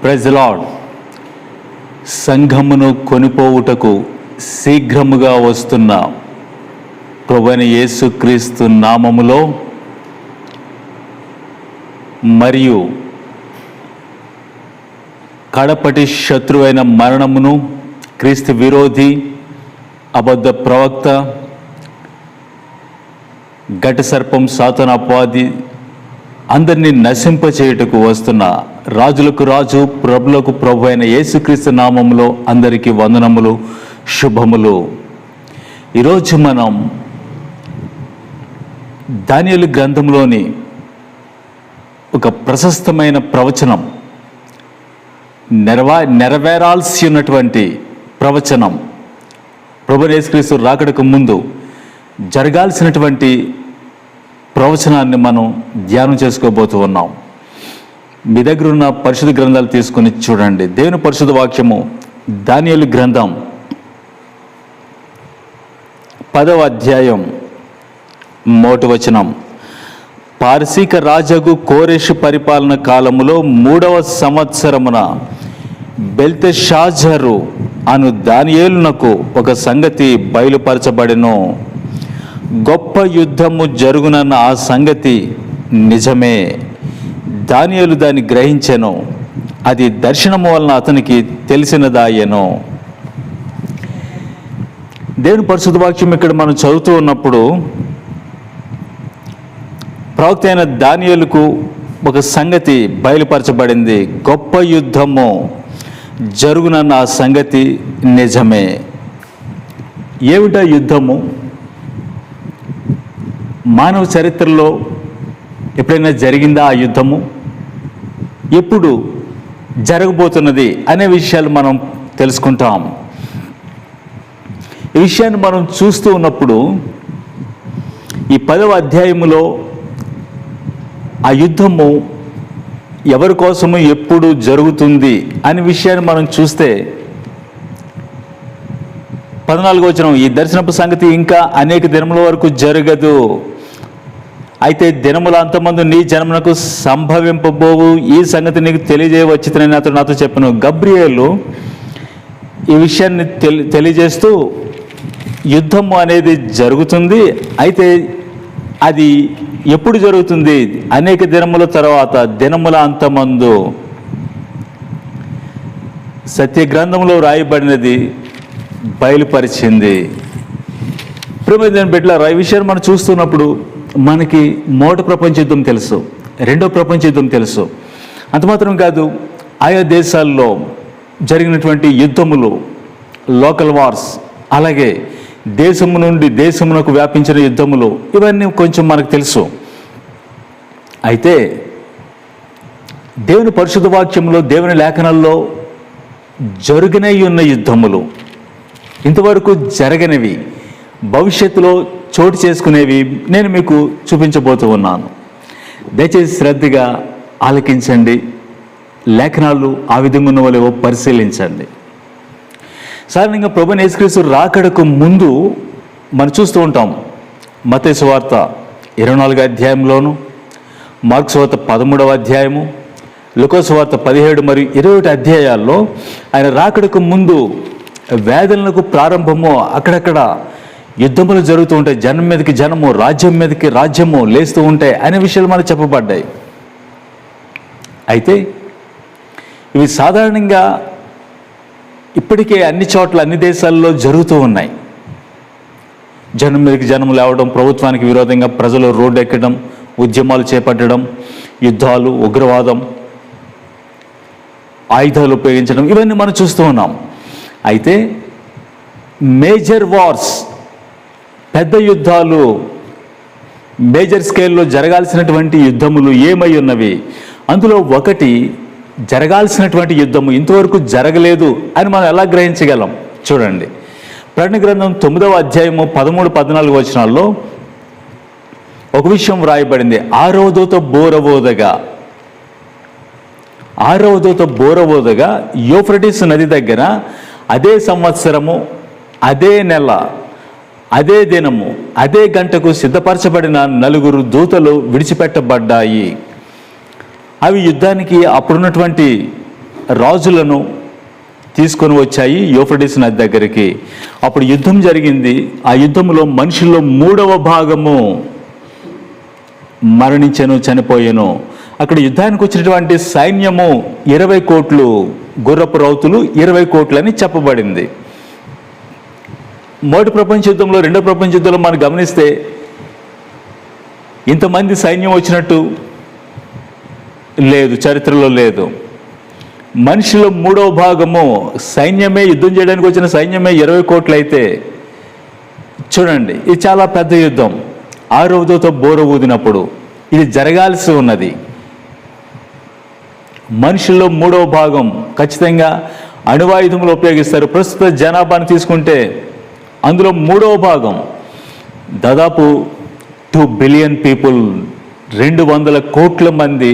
Praise the lord. సంఘమును కొనిపోవుటకు శీఘ్రముగా వస్తున్న ప్రభువైన యేసుక్రీస్తు నామములో మరియు కడపటి శత్రువైన మరణమును, క్రీస్తు విరోధి, అబద్ధ ప్రవక్త, ఘట సర్పం, సాతాను అపవాది అందరినీ నశింపచేయుటకు వస్తున్న రాజులకు రాజు, ప్రభులకు ప్రభు అయిన యేసుక్రీస్తు నామములో అందరికీ వందనములు, శుభములు. ఈరోజు మనం దానియేలు గ్రంథంలోని ఒక ప్రశస్తమైన ప్రవచనం, నెరవేరాల్సి ఉన్నటువంటి ప్రవచనం, ప్రభు యేసుక్రీస్తు రాకడకు ముందు జరగాల్సినటువంటి ప్రవచనాన్ని మనం ధ్యానం చేసుకోబోతూ ఉన్నాం. మీ దగ్గర ఉన్న పరిశుద్ధ గ్రంథాలు తీసుకొని చూడండి. దేవుని పరిశుద్ధ వాక్యము దానియేలు గ్రంథం 10వ అధ్యాయం 1వ వచనం. పారసీక రాజగు కోరెషు పరిపాలన కాలములో 3వ సంవత్సరమున బెల్తెషాజరు అను దానియేలునకు ఒక సంగతి బయలుపరచబడెను. గొప్ప యుద్ధము జరుగునన్న ఆ సంగతి నిజమే. దానియేలు దాన్ని గ్రహించెను. అది దర్శనము వలన అతనికి తెలిసినదాయెను. దేవుని పరిశుద్ధ వాక్యం ఇక్కడ మనం చదువుతూ ఉన్నప్పుడు ప్రవక్త అయిన దానియేలుకు ఒక సంగతి బయలుపరచబడింది. గొప్ప యుద్ధము జరుగునన్న ఆ సంగతి నిజమే. ఏమిటా యుద్ధము? మానవ చరిత్రలో ఎప్పుడైనా జరిగిందా ఆ యుద్ధము? ఎప్పుడు జరగబోతున్నది అనే విషయాలు మనం తెలుసుకుంటాం. ఈ విషయాన్ని మనం చూస్తూ ఉన్నప్పుడు ఈ 10వ అధ్యాయములో ఆ యుద్ధము ఎవరి కోసము ఎప్పుడు జరుగుతుంది అనే విషయాన్ని మనం చూస్తే 14వ వచనం, ఈ దర్శనపు సంగతి ఇంకా అనేక దినముల వరకు జరగదు. అయితే దినముల అంతమందు నీ జనమునకు సంభవింపబోవు ఈ సంగతి నీకు తెలియజేయవచ్చునని అతడు నాతో చెప్పను. గబ్రియేలు ఈ విషయాన్ని తెలియజేస్తూ యుద్ధము అనేది జరుగుతుంది. అయితే అది ఎప్పుడు జరుగుతుంది? అనేక దినముల తర్వాత, దినముల అంతమందు. సత్యగ్రంథంలో రాయబడినది బయలుపరిచింది. ప్రియమైన బిడ్డలారా, ఈ విషయాన్ని మనం చూస్తున్నప్పుడు మనకి మొదటి ప్రపంచ యుద్ధం తెలుసు, రెండో ప్రపంచ యుద్ధం తెలుసు. అంత మాత్రం కాదు, ఆయా దేశాల్లో జరిగినటువంటి యుద్ధములు, లోకల్ వార్స్, అలాగే దేశము నుండి దేశమునకు వ్యాపించిన యుద్ధములు, ఇవన్నీ కొంచెం మనకు తెలుసు. అయితే దేవుని పరిశుద్ధ వాక్యంలో, దేవుని లేఖనాల్లో జరిగినవి ఉన్న యుద్ధములు, ఇంతవరకు జరగనివి, భవిష్యత్తులో చోటు చేసుకునేవి నేను మీకు చూపించబోతూ ఉన్నాను. దయచేసి శ్రద్ధగా ఆలకించండి. లేఖనాలు ఆ విధంగా ఉన్నవలేవో పరిశీలించండి. సాధారణంగా ప్రభువైన యేసుక్రీస్తు రాకడకు ముందు మనం చూస్తూ ఉంటాం. మత్తయి సువార్త 24వ అధ్యాయంలోను, మార్కు సువార్త 13వ అధ్యాయము, లూకా సువార్త 17 మరియు 21 అధ్యాయాల్లో ఆయన రాకడకు ముందు వేదనలకు ప్రారంభము, అక్కడక్కడ యుద్ధములు జరుగుతూ ఉంటాయి, జనం మీదకి జనము, రాజ్యం మీదకి రాజ్యము లేస్తూ ఉంటాయి అనే విషయాలు మనకు చెప్పబడ్డాయి. అయితే ఇవి సాధారణంగా ఇప్పటికే అన్ని చోట్ల, అన్ని దేశాల్లో జరుగుతూ ఉన్నాయి. జనం మీదకి జనం లేవడం, ప్రభుత్వానికి విరోధంగా ప్రజలు రోడ్డు ఎక్కడం, ఉద్యమాలు చేపట్టడం, యుద్ధాలు, ఉగ్రవాదం, ఆయుధాలు ఉపయోగించడం, ఇవన్నీ మనం చూస్తూ ఉన్నాం. అయితే మేజర్ వార్స్, పెద్ద యుద్ధాలు, మేజర్ స్కేల్లో జరగాల్సినటువంటి యుద్ధములు ఏమై ఉన్నవి? అందులో ఒకటి జరగాల్సినటువంటి యుద్ధము ఇంతవరకు జరగలేదు అని మనం ఎలా గ్రహించగలం? చూడండి, ప్రకటన గ్రంథం 9వ అధ్యాయము 13-14 వచనాల్లో ఒక విషయం వ్రాయబడింది. ఆరవ దూత బోరబోదగా యూఫ్రటీస్ నది దగ్గర అదే సంవత్సరము, అదే నెల, అదే దినము, అదే గంటకు సిద్ధపరచబడిన 4 దూతలు విడిచిపెట్టబడ్డాయి. అవి యుద్ధానికి అప్పుడున్నటువంటి రాజులను తీసుకొని వచ్చాయి యూఫ్రటీస్ నది దగ్గరికి. అప్పుడు యుద్ధం జరిగింది. ఆ యుద్ధంలో మనుషుల్లో 3వ భాగము మరణించెను, చనిపోయాను. అక్కడ యుద్ధానికి వచ్చినటువంటి సైన్యము 20 కోట్లు, గుర్రపు రౌతులు 20 కోట్లు అని చెప్పబడింది. మొదటి ప్రపంచ యుద్ధంలో, రెండో ప్రపంచ యుద్ధంలో మనం గమనిస్తే ఇంతమంది సైన్యం వచ్చినట్టు లేదు, చరిత్రలో లేదు. మనిషిలో 3వ భాగము సైన్యమే, యుద్ధం చేయడానికి వచ్చిన సైన్యమే 20 కోట్లు అయితే చూడండి, ఇది చాలా పెద్ద యుద్ధం. 6వ దూత బోర ఊదినప్పుడు ఇది జరగాల్సి ఉన్నది. మనుషుల్లో 3వ భాగం ఖచ్చితంగా అణువాయుధములు ఉపయోగిస్తారు. ప్రస్తుత జనాభాను తీసుకుంటే అందులో 3వ భాగం దాదాపు 2 బిలియన్ పీపుల్, 200 కోట్ల మంది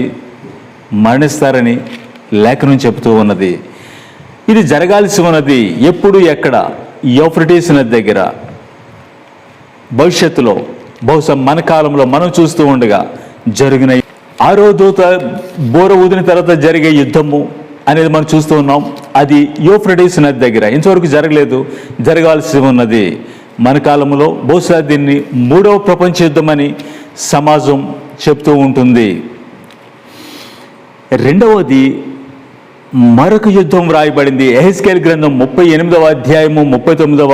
మరణిస్తారని లేఖనం చెబుతూ ఉన్నది. ఇది జరగాల్సి ఉన్నది. ఎప్పుడు, ఎక్కడ? యూఫ్రటీస్ నది దగ్గర. భవిష్యత్తులో, బహుశా మన కాలంలో మనం చూస్తూ ఉండగా జరిగిన 6వ దూత బోర ఊదిన తర్వాత జరిగే యుద్ధము అనేది మనం చూస్తూ ఉన్నాం. అది యూఫ్రటీస్ నది దగ్గర. ఇంతవరకు జరగలేదు, జరగాల్సి ఉన్నది మన కాలంలో. బహుశా దీన్ని 3వ ప్రపంచ యుద్ధం అని సమాజం చెప్తూ ఉంటుంది. రెండవది మరొక యుద్ధం రాయబడింది. యెహెజ్కేలు గ్రంథం 38వ అధ్యాయము 39వ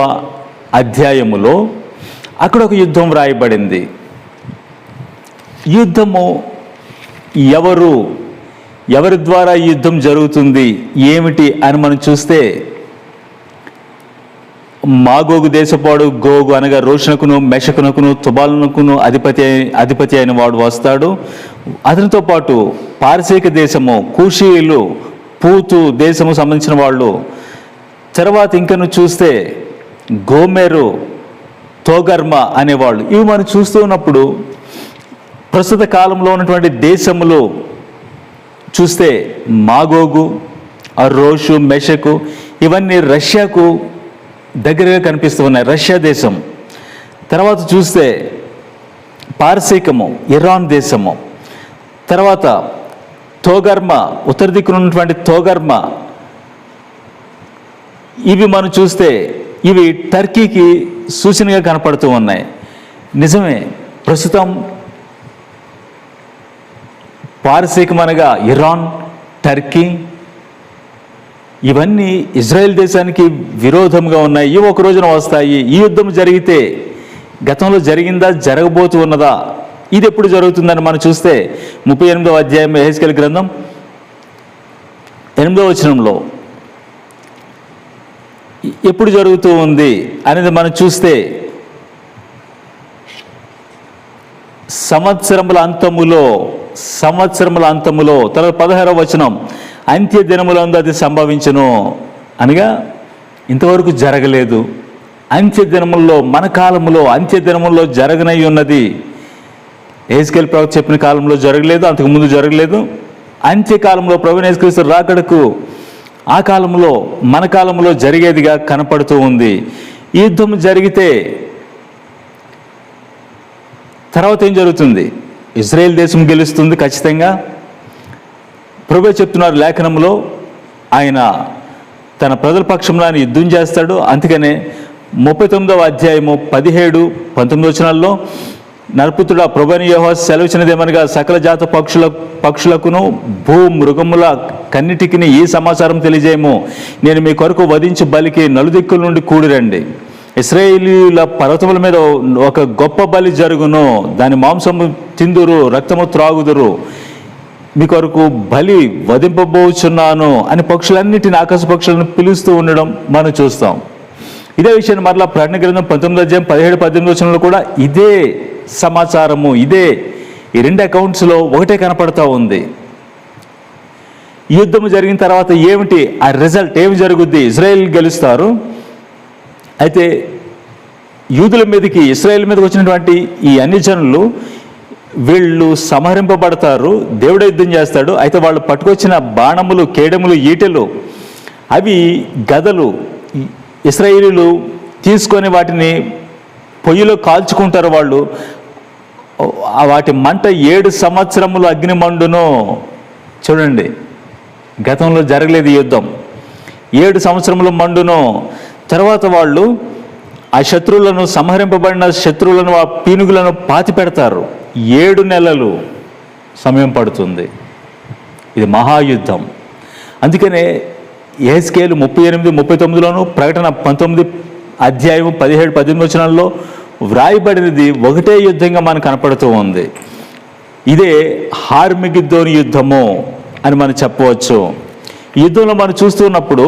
అధ్యాయములో అక్కడ ఒక యుద్ధం రాయబడింది. యుద్ధము ఎవరి ద్వారా ఈ యుద్ధం జరుగుతుంది, ఏమిటి అని మనం చూస్తే, మాగోగు దేశపాడు గోగు అనగా రోషనకును, మెషకునకును, తుబాలనుకును అధిపతి అయిన వాడు వస్తాడు. అతనితో పాటు పారసీక దేశము, కూషీయులు, పూతు దేశము సంబంధించిన వాళ్ళు. తర్వాత ఇంకను చూస్తే గోమెరు, తోగర్మ అనేవాళ్ళు. ఇవి మనం చూస్తూ ఉన్నప్పుడు ప్రస్తుత కాలంలో ఉన్నటువంటి దేశములు చూస్తే మాగోగు, రోషు, మెషకు ఇవన్నీ రష్యాకు దగ్గరగా కనిపిస్తూ ఉన్నాయి, రష్యా దేశం. తర్వాత చూస్తే పారసీకము, ఇరాన్ దేశము. తర్వాత తోగర్మ, ఉత్తర దిక్కున ఉన్నటువంటి తోగర్మ. ఇవి మనం చూస్తే ఇవి టర్కీకి సూచనగా కనపడుతూ ఉన్నాయి. నిజమే, ప్రస్తుతం పారసీకం అనగా ఇరాన్, టర్కీ ఇవన్నీ ఇజ్రాయెల్ దేశానికి విరోధంగా ఉన్నాయి. ఇవి ఒక రోజున వస్తాయి. ఈ యుద్ధం జరిగితే గతంలో జరిగిందా, జరగబోతూ ఉన్నదా, ఇది ఎప్పుడు జరుగుతుందని మనం చూస్తే 38వ అధ్యాయం యెహెజ్కేలు గ్రంథం 8వ వచనంలో ఎప్పుడు జరుగుతూ ఉంది అనేది మనం చూస్తే, సంవత్సరముల అంతములో. తర్వాత 16వ వచనం, అంత్య దినములందు అది సంభవించును అనగా ఇంతవరకు జరగలేదు. అంత్య దినముల్లో, మన కాలంలో అంత్య దినముల్లో జరగనై ఉన్నది. యెహెజ్కేలు ప్రవక్త చెప్పిన కాలంలో జరగలేదు, అంతకుముందు జరగలేదు. అంత్యకాలంలో ప్రభువైన యేసుక్రీస్తు రాకడకు ఆ కాలంలో, మన కాలంలో జరిగేదిగా కనపడుతూ ఉంది. ఈ యుద్ధం జరిగితే తర్వాత ఏం జరుగుతుంది? ఇజ్రాయెల్ దేశం గెలుస్తుంది ఖచ్చితంగా. ప్రభువే చెప్తున్నారు లేఖనంలో, ఆయన తన ప్రజల పక్షంలో ఆయన యుద్ధం చేస్తాడు. అందుకనే 39వ అధ్యాయము 17, 19 వచనాల్లో, నరపుత్రుడా, ప్రభువైన యెహోవా సెలవిచ్చినదేమనగా, సకల జాత పక్షులకును భూ మృగముల కన్నిటికిని ఈ సమాచారం తెలియజేయము. నేను మీ కొరకు వధించి బలికి నలుదిక్కుల నుండి కూడిరండి. ఇశ్రాయేలీయుల పర్వతముల మీద ఒక గొప్ప బలి జరుగును, దాని మాంసము తిందురు, రక్తము త్రాగుదురు. మీ కొరకు బలి వధింపబోచున్నాను అని పక్షులన్నిటిని, ఆకాశ పక్షులను పిలుస్తూ ఉండడం మనం చూస్తాం. ఇదే విషయాన్ని మరలా ప్రకటన గ్రంథం 19వ అధ్యాయం 17-18 వచనంలో కూడా ఇదే సమాచారము, ఇదే ఈ 2 అకౌంట్స్లో ఒకటే కనపడతా ఉంది. యుద్ధం జరిగిన తర్వాత ఏమిటి ఆ రిజల్ట్, ఏమి జరుగుద్ది? ఇజ్రాయెల్ గెలుస్తారు. అయితే యూదుల మీదకి, ఇశ్రాయేల్ మీదకి వచ్చినటువంటి ఈ అన్ని జనులు, వీళ్ళు సంహరింపబడతారు, దేవుడు యుద్ధం చేస్తాడు. అయితే వాళ్ళు పట్టుకొచ్చిన బాణములు, కేడములు, ఈటెలు, అవి గదలు ఇశ్రాయేలీయులు తీసుకొని వాటిని పొయ్యిలో కాల్చుకుంటారు. వాళ్ళు వాటి మంట 7 సంవత్సరములు అగ్ని మండును. చూడండి, గతంలో జరగలేదు ఈ యుద్ధం. 7 సంవత్సరములు మండును. తర్వాత వాళ్ళు ఆ శత్రువులను, సంహరింపబడిన శత్రువులను, ఆ పీనుగులను పాతి పెడతారు. 7 నెలలు సమయం పడుతుంది. ఇది మహాయుద్ధం. అందుకనే యెహెజ్కేలు 38, 39లోను, ప్రకటన 19 అధ్యాయం 17, 18 వచనాల్లో వ్రాయబడినది ఒకటే యుద్ధంగా మనకు కనపడుతూ ఉంది. ఇదే హార్మిగిద్దోను యుద్ధము అని మనం చెప్పవచ్చు. ఈ యుద్ధంలో మనం చూస్తున్నప్పుడు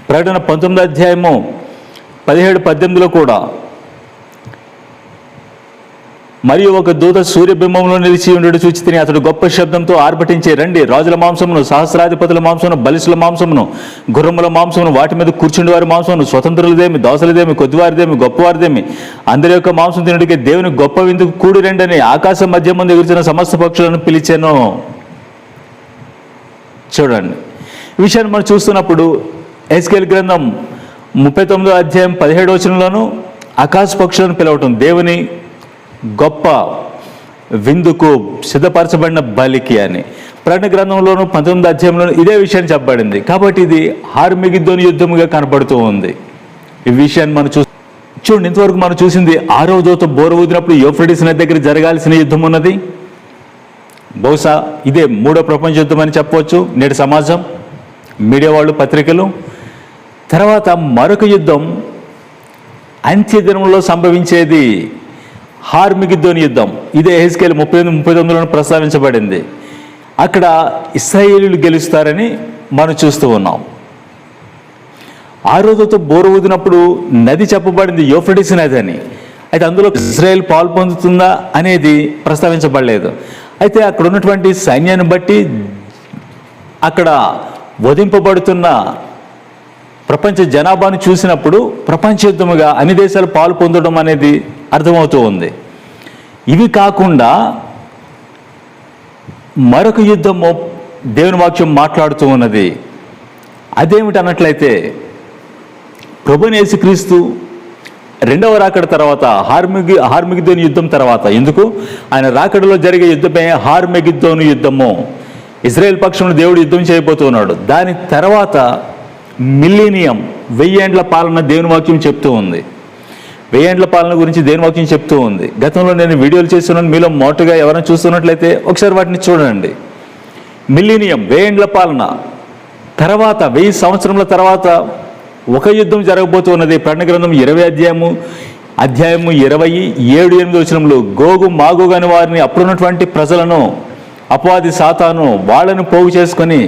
ప్రకటన 19 అధ్యాయము 17, 18లో కూడా, మరియు ఒక దూత సూర్యబింబంలో నిలిచి ఉండడు చూచి తిని అతడు గొప్ప శబ్దంతో ఆర్భటించి, రండి, రాజుల మాంసమును, సహస్రాధిపతుల మాంసమును, బలిసుల మాంసమును, గుర్రముల మాంసమును, వాటి మీద కూర్చుండి వారి మాంసమును, స్వతంత్రులదేమి, దాసులదేమి, కొద్దివారిదేమి, గొప్పవారిదేమి, అందరి యొక్క మాంసం తినడికి దేవుని గొప్ప విందుకు కూడి రండి అని ఆకాశం మధ్య ముందు ఎగురుచిన సమస్త పక్షులను పిలిచాను. చూడండి, ఈ విషయాన్ని మనం చూస్తున్నప్పుడు యెహెజ్కేలు గ్రంథం 39 అధ్యాయం 17 వచనంలోను ఆకాశ పక్షులను పిలవటం దేవుని గొప్ప విందుకు సిద్ధపరచబడిన బలికి అని. ప్రకటన గ్రంథంలోను 19 అధ్యాయంలోను ఇదే విషయాన్ని చెప్పబడింది. కాబట్టి ఇది హార్మిగిద్దోను యుద్ధముగా కనబడుతూ ఉంది. ఈ విషయాన్ని మనం చూడండి. ఇంతవరకు మనం చూసింది 6వ దూత బోర ఊదినప్పుడు యూఫ్రటీస్ నది దగ్గర జరగాల్సిన యుద్ధం ఉన్నది. బహుశా ఇదే 3వ ప్రపంచ యుద్ధం అని చెప్పవచ్చు నేటి సమాజం, మీడియా వాళ్ళు, పత్రికలు. తర్వాత మరొక యుద్ధం అంత్య దినంలో సంభవించేది హార్మిగిద్దోను యుద్ధం. ఇదే యెహెజ్కేలు 38, 39లోను ప్రస్తావించబడింది. అక్కడ ఇశ్రాయేలీయులు గెలుస్తారని మనం చూస్తూ ఉన్నాం. 6వ దూత బోర ఊదినప్పుడు నది చెప్పబడింది యూఫ్రటీస్ నది అని. అయితే అందులో ఇశ్రాయేల్ పాలు పొందుతుందా అనేది ప్రస్తావించబడలేదు. అయితే అక్కడ ఉన్నటువంటి సైన్యాన్ని బట్టి అక్కడ వధింపబడుతున్న ప్రపంచ జనాభాను చూసినప్పుడు ప్రపంచ యుద్ధముగా అన్ని దేశాలు పాలు పొందడం అనేది అర్థమవుతూ ఉంది. ఇవి కాకుండా మరొక యుద్ధము దేవుని వాక్యం మాట్లాడుతూ ఉన్నది. అదేమిటి అన్నట్లయితే, ప్రభువైన యేసుక్రీస్తు రెండవ రాకడ తర్వాత, హార్మిగిద్దోను యుద్ధం తర్వాత, ఎందుకు ఆయన రాకడలో జరిగే యుద్ధమే హార్మిగిద్దోను యుద్ధము. ఇజ్రాయెల్ పక్షంలో దేవుడు యుద్ధం చేయబోతున్నాడు. దాని తర్వాత మిలీనియం, 1000 ఏండ్ల పాలన దేవుని వాక్యం చెప్తూ ఉంది. 1000 ఏండ్ల పాలన గురించి దేవుని వాక్యం చెప్తూ ఉంది. గతంలో నేను వీడియోలు చేస్తున్నాను. మీలో మోటుగా ఎవరైనా చూస్తున్నట్లయితే ఒకసారి వాటిని చూడండి. మిలీనియం, 1000 ఏండ్ల పాలన తర్వాత 1000 సంవత్సరముల తర్వాత ఒక యుద్ధం జరగబోతూ ఉన్నది. ప్రకటన గ్రంథం 20 అధ్యాయము 27, 8 వచనములు, గోగు మాగోగు అని వారిని, అప్పుడున్నటువంటి ప్రజలను అపవాది సాతాను వాళ్ళను పోగు చేసుకొని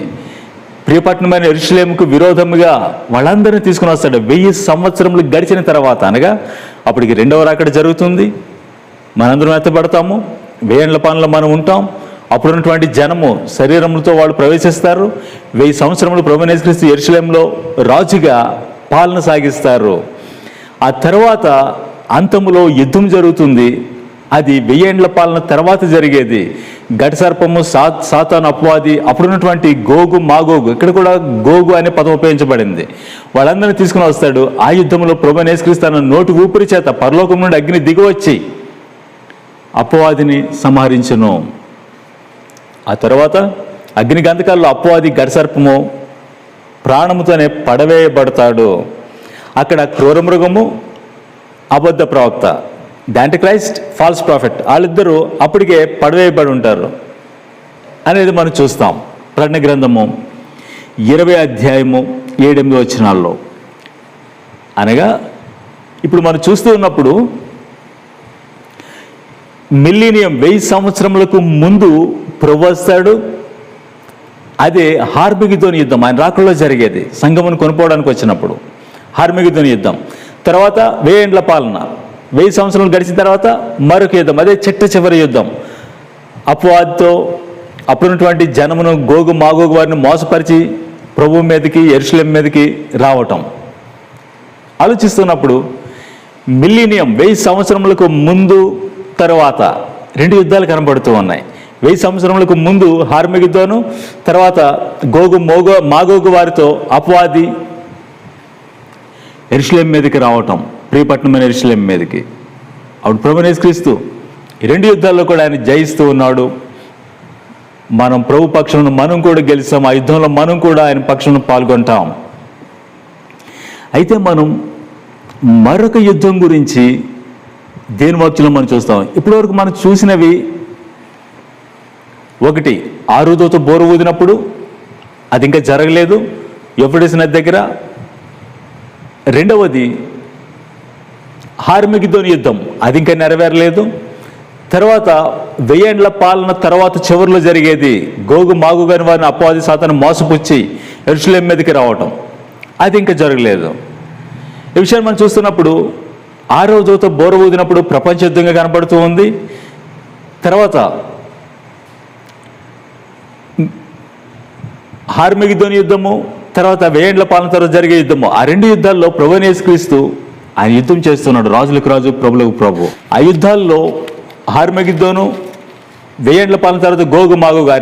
ప్రియపట్నమైన యెరూషలేముకు విరోధముగా వాళ్ళందరినీ తీసుకుని వస్తాడు. 1000 సంవత్సరములు గడిచిన తర్వాత, అనగా అప్పటికి రెండవ రాకడ జరుగుతుంది. మనందరం ఎత్తబడతాము. 1000 ఏండ్ల పాలనలో మనం ఉంటాం. అప్పుడున్నటువంటి జనము శరీరములతో వాళ్ళు ప్రవేశిస్తారు. 1000 సంవత్సరములు ప్రభువైన యేసుక్రీస్తు యెరూషలేములో రాజుగా పాలన సాగిస్తారు. ఆ తర్వాత అంతములో యుద్ధం జరుగుతుంది. అది 1000 ఏండ్ల పాలన తర్వాత జరిగేది. ఘటసర్పము, సాతాను, అపవాది, అప్పుడున్నటువంటి గోగు మాగోగు, ఇక్కడ కూడా గోగు అనే పదం ఉపయోగించబడింది, వాళ్ళందరినీ తీసుకుని వస్తాడు. ఆ యుద్ధంలో ప్రభువైన యేసుక్రీస్తు తన నోటి ఊపిరి చేత పరలోకం నుండి అగ్ని దిగివచ్చి అపవాదిని సంహరించును. ఆ తర్వాత అగ్ని గంధకాల్లో అపవాది, ఘటసర్పము ప్రాణముతోనే పడవేయబడతాడు. అక్కడ క్రూరమృగము, అబద్ధ ప్రవక్త, యాంటిక్రైస్ట్, ఫాల్స్ ప్రాఫిట్, వాళ్ళిద్దరూ అప్పటికే పడవేయబడి ఉంటారు అనేది మనం చూస్తాం. ప్రకటన గ్రంథము 20 అధ్యాయము 7, 8 వచనాల్లో. అనగా ఇప్పుడు మనం చూస్తూ ఉన్నప్పుడు మిలీనియం, 1000 సంవత్సరములకు ముందు ప్రభు వస్తాడు. అదే హార్మిగిద్దోను యుద్ధం, ఆయన రాకడలో జరిగేది. సంఘమును కొనుక్కోవడానికి వచ్చినప్పుడు హార్మిగిద్దోను యుద్ధం. తర్వాత 1000 ఏండ్ల పాలన, 1000 సంవత్సరాలు గడిచిన తర్వాత మరొక యుద్ధం, అదే చివరి యుద్ధం. అపవాదితో అప్పుడున్నటువంటి జనమును, గోగు మాగోగు వారిని మోసపరిచి ప్రభువు మీదకి, యెరూషలేము మీదకి రావటం. ఆలోచిస్తున్నప్పుడు మిలీనియం, 1000 సంవత్సరములకు ముందు తర్వాత 2 యుద్ధాలు కనబడుతూ ఉన్నాయి. 1000 సంవత్సరములకు ముందు హార్మిగిద్దోను, తర్వాత మాగోగు వారితో అపవాది యెరూషలేము మీదకి రావటం, ప్రియపట్నమైన యెరూషలేము మీదకి. అప్పుడు ప్రభువైన యేసుక్రీస్తు ఈ 2 యుద్ధాల్లో కూడా ఆయన జయిస్తూ ఉన్నాడు. మనం ప్రభు పక్షంలో మనం కూడా గెలుస్తాం, ఆ యుద్ధంలో మనం కూడా ఆయన పక్షంలో పాల్గొంటాం. అయితే మనం మరొక యుద్ధం గురించి దేని వాక్యంలో మనం చూస్తాం. ఇప్పటివరకు మనం చూసినవి, ఒకటి 6వ దూత బోరు ఊదినప్పుడు, అది ఇంకా జరగలేదు యూఫ్రటీస్ నది దగ్గర. రెండవది హార్మగిద్దోను యుద్ధం, అది ఇంకా నెరవేరలేదు. తర్వాత 1000 ఏండ్ల పాలన తర్వాత చివరిలో జరిగేది గోగు మాగు గాని వారిని అపవాది సాతాను మోసపుచ్చి యెరూషలేము మీదకి రావటం, అది ఇంకా జరగలేదు. ఈ విషయాన్ని మనం చూస్తున్నప్పుడు 6వ దూత బోర ఊదినప్పుడు ప్రపంచ యుద్ధంగా కనబడుతూ ఉంది. తర్వాత హార్మగిద్దోను యుద్ధము, తర్వాత 1000 ఏండ్ల పాలన తర్వాత జరిగే యుద్ధము, ఆ 2 యుద్ధాల్లో ప్రభువైన యేసుక్రీస్తు ఆయన యుద్ధం చేస్తున్నాడు, రాజులకు రాజు ప్రభులకు ప్రభు. ఆ యుద్ధాల్లో హార్మగిద్దోను, 1000 ఏండ్ల పాలన తర్వాత గోగు మాగుగా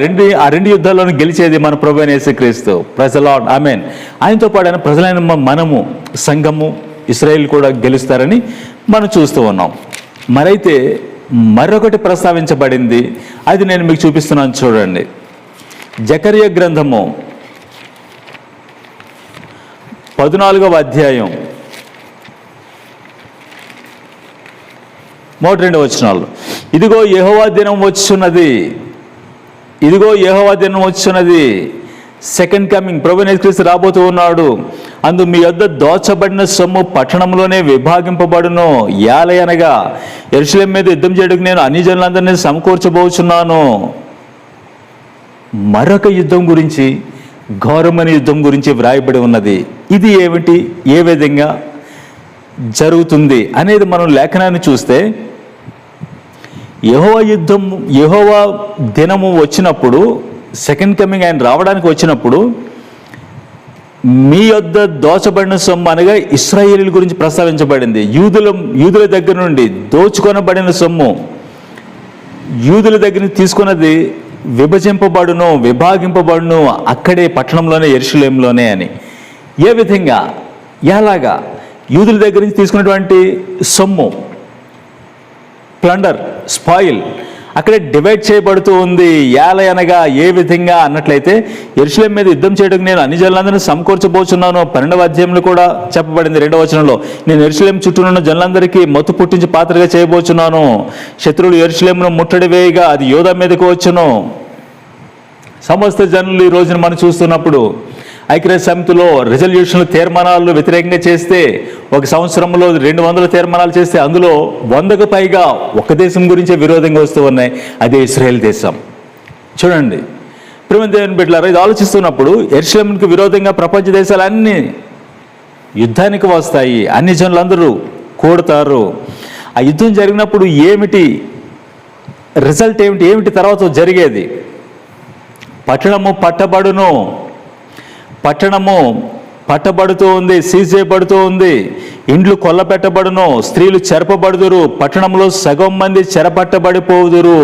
ఆ రెండు యుద్ధాల్లోనూ గెలిచేది మన ప్రభువైన యేసుక్రీస్తు. ప్రైజ్ ది లార్డ్, ఆమేన్. ఆయనతో పాటు ఆయన ప్రజలైన మనము, సంఘము, ఇశ్రాయేల్ కూడా గెలుస్తారని మనం చూస్తూ ఉన్నాం. మరైతే మరొకటి ప్రస్తావించబడింది, అది నేను మీకు చూపిస్తున్నాను చూడండి. జకర్యా గ్రంథము 14వ అధ్యాయం 1-2 వచనాలు. ఇదిగో యెహోవా దినం వచ్చున్నది, ఇదిగో యెహోవా దినం వచ్చున్నది, సెకండ్ కమింగ్, ప్రభువైన యేసుక్రీస్తు రాబోతూ ఉన్నాడు. అందు మీ యొద్ద దోచబడిన సొమ్ము పట్టణంలోనే విభాగింపబడును. యాలయనగా యెరూషలేము మీద యుద్ధం చేయడానికి నేను అన్ని జనులందరినీ సమకూర్చబోచున్నాను. మరొక యుద్ధం గురించి, ఘోరమైన యుద్ధం గురించి వ్రాయబడి ఉన్నది. ఇది ఏమిటి, ఏ విధంగా జరుగుతుంది అనేది మనం లేఖనాన్ని చూస్తే, యెహోవా దినము వచ్చినప్పుడు, సెకండ్ కమింగ్ ఆయన రావడానికి వచ్చినప్పుడు, మీ యొద్ద దోచబడిన సొమ్ము అనగా ఇశ్రాయేలీయుల గురించి ప్రస్తావించబడింది. యూదుల దగ్గర నుండి దోచుకొనబడిన సొమ్ము, యూదుల దగ్గర నుంచి తీసుకున్నది విభాగింపబడును అక్కడే పట్టణంలోనే, యెరూషలేములోనే అని. ఏ విధంగా, ఎలాగా? యూదుల దగ్గర నుంచి తీసుకున్నటువంటి సొమ్ము, ప్లండర్, స్పాయిల్ అక్కడే డివైడ్ చేయబడుతూ ఉంది. అనగా ఏ విధంగా అన్నట్లయితే, యెరూషలేము మీద యుద్ధం చేయడానికి నేను అన్ని జనులందరినీ సమకూర్చబోచున్నాను. 12వ అధ్యాయంలో కూడా చెప్పబడింది 2వ వచనంలో, నేను యెరూషలేము చుట్టూ ఉన్న జనులందరికీ మత్తు పుట్టించి పాత్రగా చేయబోచున్నాను. శత్రువులు యెరూషలేమును ముట్టడి వేయగా అది యోధా మీదకు వచ్చును. సమస్త జనులు ఈ రోజున మనం చూస్తున్నప్పుడు ఐక్యరాజ్య సమితిలో రిజల్యూషన్లు, తీర్మానాలు వ్యతిరేకంగా చేస్తే, ఒక సంవత్సరంలో 200 తీర్మానాలు చేస్తే అందులో 100కు పైగా ఒక దేశం గురించే విరోధంగా వస్తూ ఉన్నాయి, అదే ఇశ్రాయేల్ దేశం. చూడండి ప్రియమైన దేవుని బిడ్డలారా, ఇది ఆలోచిస్తున్నప్పుడు యెరూషలేముకి విరోధంగా ప్రపంచ దేశాలన్నీ యుద్ధానికి వస్తాయి, అన్ని జనులందరూ కూడతారు. ఆ యుద్ధం జరిగినప్పుడు ఏమిటి రిజల్ట్, ఏమిటి తర్వాత జరిగేది? పట్టణము పట్టబడును, పట్టణము పట్టబడుతూ ఉంది, సీజ్ చేయబడుతూ ఉంది. ఇండ్లు కొల్లపెట్టబడును, స్త్రీలు చెరపబడుదురు, పట్టణంలో సగం మంది చెరపట్టబడిపోదురు.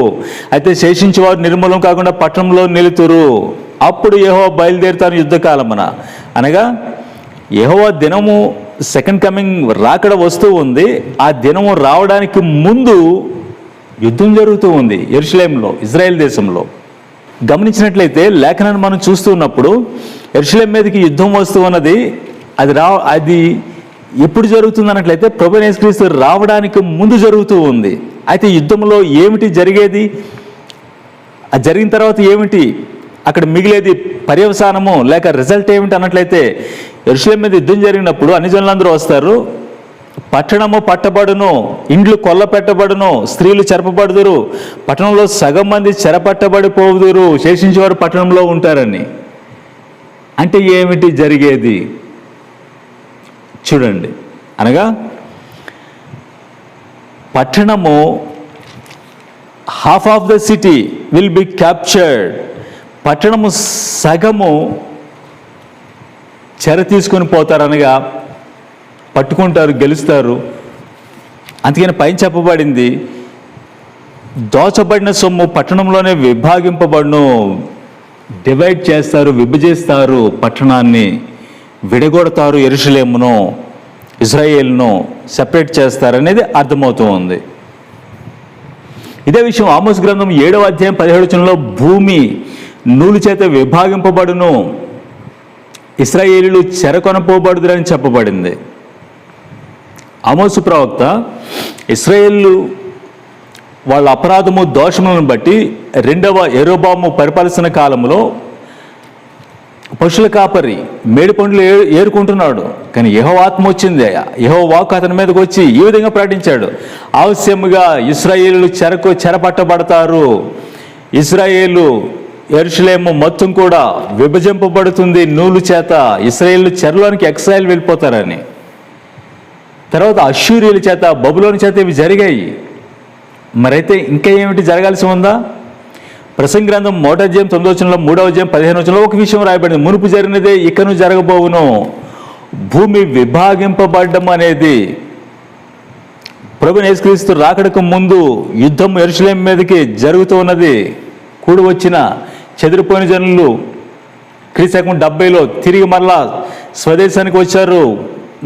అయితే శేషించేవారు నిర్మూలం కాకుండా పట్టణంలో నిలుతురు. అప్పుడు యెహోవా బయలుదేరుతాను యుద్ధకాలమున. అనగా యెహోవా దినము, సెకండ్ కమింగ్ రాకడ వస్తూ ఉంది. ఆ దినము రావడానికి ముందు యుద్ధం జరుగుతూ ఉంది యెరూషలేములో, ఇజ్రాయెల్ దేశంలో. గమనించినట్లయితే లేఖనాన్ని మనం చూస్తూ ఉన్నప్పుడు యెరూషలేము మీదకి యుద్ధం వస్తూ ఉన్నది. అది ఎప్పుడు జరుగుతుంది అన్నట్లయితే, ప్రభువైన యేసుక్రీస్తు రావడానికి ముందు జరుగుతూ ఉంది. అయితే యుద్ధంలో ఏమిటి జరిగేది, అది జరిగిన తర్వాత ఏమిటి అక్కడ మిగిలేది పర్యవసానము లేక రిజల్ట్ ఏమిటి అన్నట్లయితే, యెరూషలేము మీద యుద్ధం జరిగినప్పుడు అన్ని జనులందరూ వస్తారు, పట్టణము పట్టబడును, ఇండ్లు కొల్లపెట్టబడును, స్త్రీలు చెరపబడుదురు, పట్టణంలో సగం మంది చెరపట్టబడిపోదురు, శేషించేవారు పట్టణంలో ఉంటారని. అంటే ఏమిటి జరిగేది చూడండి. అనగా పట్టణము, half of the city will be captured, పట్టణము సగము చెర తీసుకొని పోతారు, అనగా పట్టుకుంటారు, గెలుస్తారు. అందుకని పైన చెప్పబడింది, దోచబడిన సొమ్ము పట్టణంలోనే విభాగింపబడును, డివైడ్ చేస్తారు, విభజిస్తారు, పట్టణాన్ని విడగొడతారు, యెరూషలేమును, ఇజ్రాయేల్ను సెపరేట్ చేస్తారనేది అర్థమవుతూ ఉంది. ఇదే విషయం ఆమోస్ గ్రంథం 7వ అధ్యాయం 17వ వచనంలో భూమి నూలు చేత విభాగింపబడును, ఇశ్రాయేలీయులు చెరకొనపోబడుదురని చెప్పబడింది. ఆమోసు ప్రవక్త ఇశ్రాయేలు వాళ్ళ అపరాధము దోషములను బట్టి 2వ యెరోబాము పరిపాలిస్తున్న కాలంలో పశువుల కాపరి మేడి పండ్లు ఏరుకుంటున్నాడు. కానీ యెహోవా ఆత్మ వచ్చింది, యెహోవా వాక్కు అతని మీదకి వచ్చి ఈ విధంగా ప్రకటించాడు, అవశ్యముగా ఇశ్రాయేలు చెరపట్టబడతారు, ఇశ్రాయేలు యెరూషలేము మొత్తం కూడా విభజింపబడుతుంది నూలు చేత, ఇశ్రాయేలు చెరలోనికి ఎక్సైల్ వెళ్ళిపోతారని. తర్వాత అష్షూరీయుల చేత, బబులోని చేత ఇవి జరిగాయి. మరైతే ఇంకా ఏమిటి జరగాల్సి ఉందా? ప్రసంగి గ్రంథం 1వ అధ్యాయం 9వ వచనంలో, 3వ అధ్యాయం 15వ వచనంలో ఒక విషయం రాయబడింది, మునుపు జరిగినదే ఇకను జరగబోవును. భూమి విభాగింపబడ్డం అనేది ప్రభువైన యేసుక్రీస్తు రాకడకు ముందు యుద్ధం యెరూషలేము మీదకి జరుగుతూ ఉన్నది. కూడి వచ్చిన చెదిరిపోయిన జనులు క్రీస్తు 70లో తిరిగి మరలా స్వదేశానికి వచ్చారు.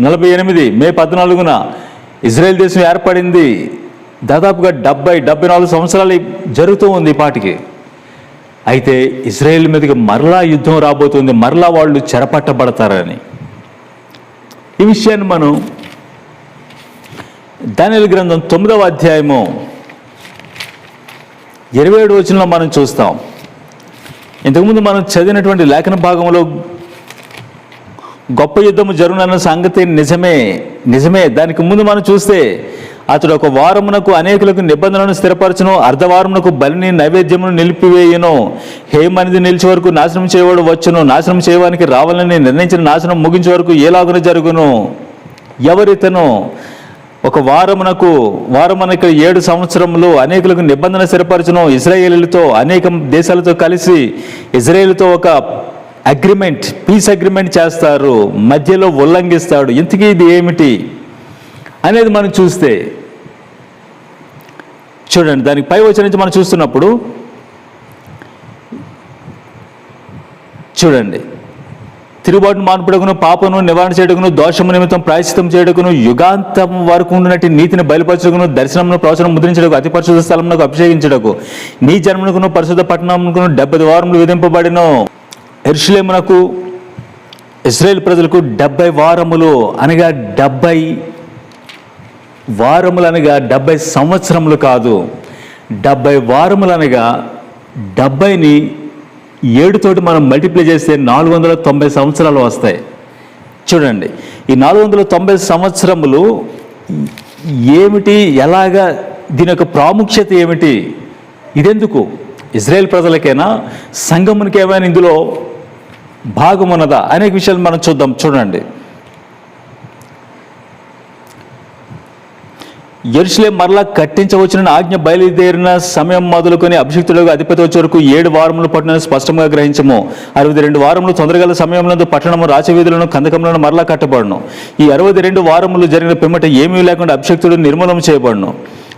48 మే 14న ఇజ్రాయెల్ దేశం ఏర్పడింది. దాదాపుగా 74 సంవత్సరాలు జరుగుతూ ఉంది ఈ పాటికి. అయితే ఇజ్రాయెల్ మీదకి మరలా యుద్ధం రాబోతుంది, మరలా వాళ్ళు చెరపట్టబడతారని. ఈ విషయాన్ని మనం దానియేలు గ్రంథం 9వ అధ్యాయము 27వ వచనంలో మనం చూస్తాం. ఇంతకుముందు మనం చదివినటువంటి లేఖన భాగంలో గొప్ప యుద్ధము జరుగునన్న సంగతి నిజమే. దానికి ముందు మనం చూస్తే, అతడు ఒక వారమునకు అనేకులకు నిబంధనలను స్థిరపరచును, అర్ధవారమునకు బలిని నైవేద్యమును నిలిపివేయును, హేమనిది నిలిచే వరకు నాశనం చేయవాడు వచ్చును, నాశనం చేయడానికి రావాలని నిర్ణయించిన నాశనం ముగించే వరకు ఎలాగున జరుగును. ఎవరితను? ఒక వారమునకు 7 సంవత్సరములు అనేకులకు నిబంధన స్థిరపరచును, ఇశ్రాయేలీలతో అనేక దేశాలతో కలిసి ఇజ్రాయేలుతో ఒక అగ్రిమెంట్, పీస్ అగ్రిమెంట్ చేస్తారు, మధ్యలో ఉల్లంఘిస్తాడు. ఇంతకీ ఇది ఏమిటి అనేది మనం చూస్తే చూడండి, దానికి పై వచనం నుంచి మనం చూస్తున్నప్పుడు చూడండి, తిరుగుబాటును మాన్పుటకును, పాపను నివారణ చేయటకును, దోషము నిమిత్తం ప్రాయశ్చిత్తం చేయటకును, యుగాంతం వరకు ఉండినట్టు నీతిని బయలుపరచకును, దర్శనమును ప్రవచనం ముద్రించడకు, అతి పరిశుద్ధ స్థలమునకు అభిషేకించడకు, నీ జన్మకును పరిశుద్ధ పట్టణమునకు 70 వారములు విధింపబడిన యెరూషలేమునకు ఇశ్రాయేల్ ప్రజలకు 70 వారములు అనగా 70 వారములు అనగా 70 సంవత్సరములు కాదు. 70 వారములు అనగా 70ని 7 తోటి మనం మల్టిప్లై చేస్తే 490 సంవత్సరాలు వస్తాయి. చూడండి, ఈ 490 సంవత్సరములు ఏమిటి, ఎలాగా, దీని యొక్క ప్రాముఖ్యత ఏమిటి, ఇదెందుకు? ఇజ్రాయేల్ ప్రజలకైనా సంఘమునికి ఏమైనా ఇందులో భాగం ఉన్నదా అనేక విషయాలు మనం చూద్దాం. చూడండి, యెరూషలేము మరలా కట్టించవచ్చునని ఆజ్ఞ బయలుదేరిన సమయం మొదలుకొని అభిషిక్తులకు అధిపతి వచ్చే వరకు 7 వారములు పట్టునని స్పష్టంగా గ్రహించము. 62 వారములు తొందరగల సమయంలో పట్టణము రాచవీధులను కందకములను మరలా కట్టబడును. ఈ 62 వారములు జరిగిన పిమ్మట ఏమీ లేకుండా అభిషిక్తుడు నిర్మూలన చేయబడును.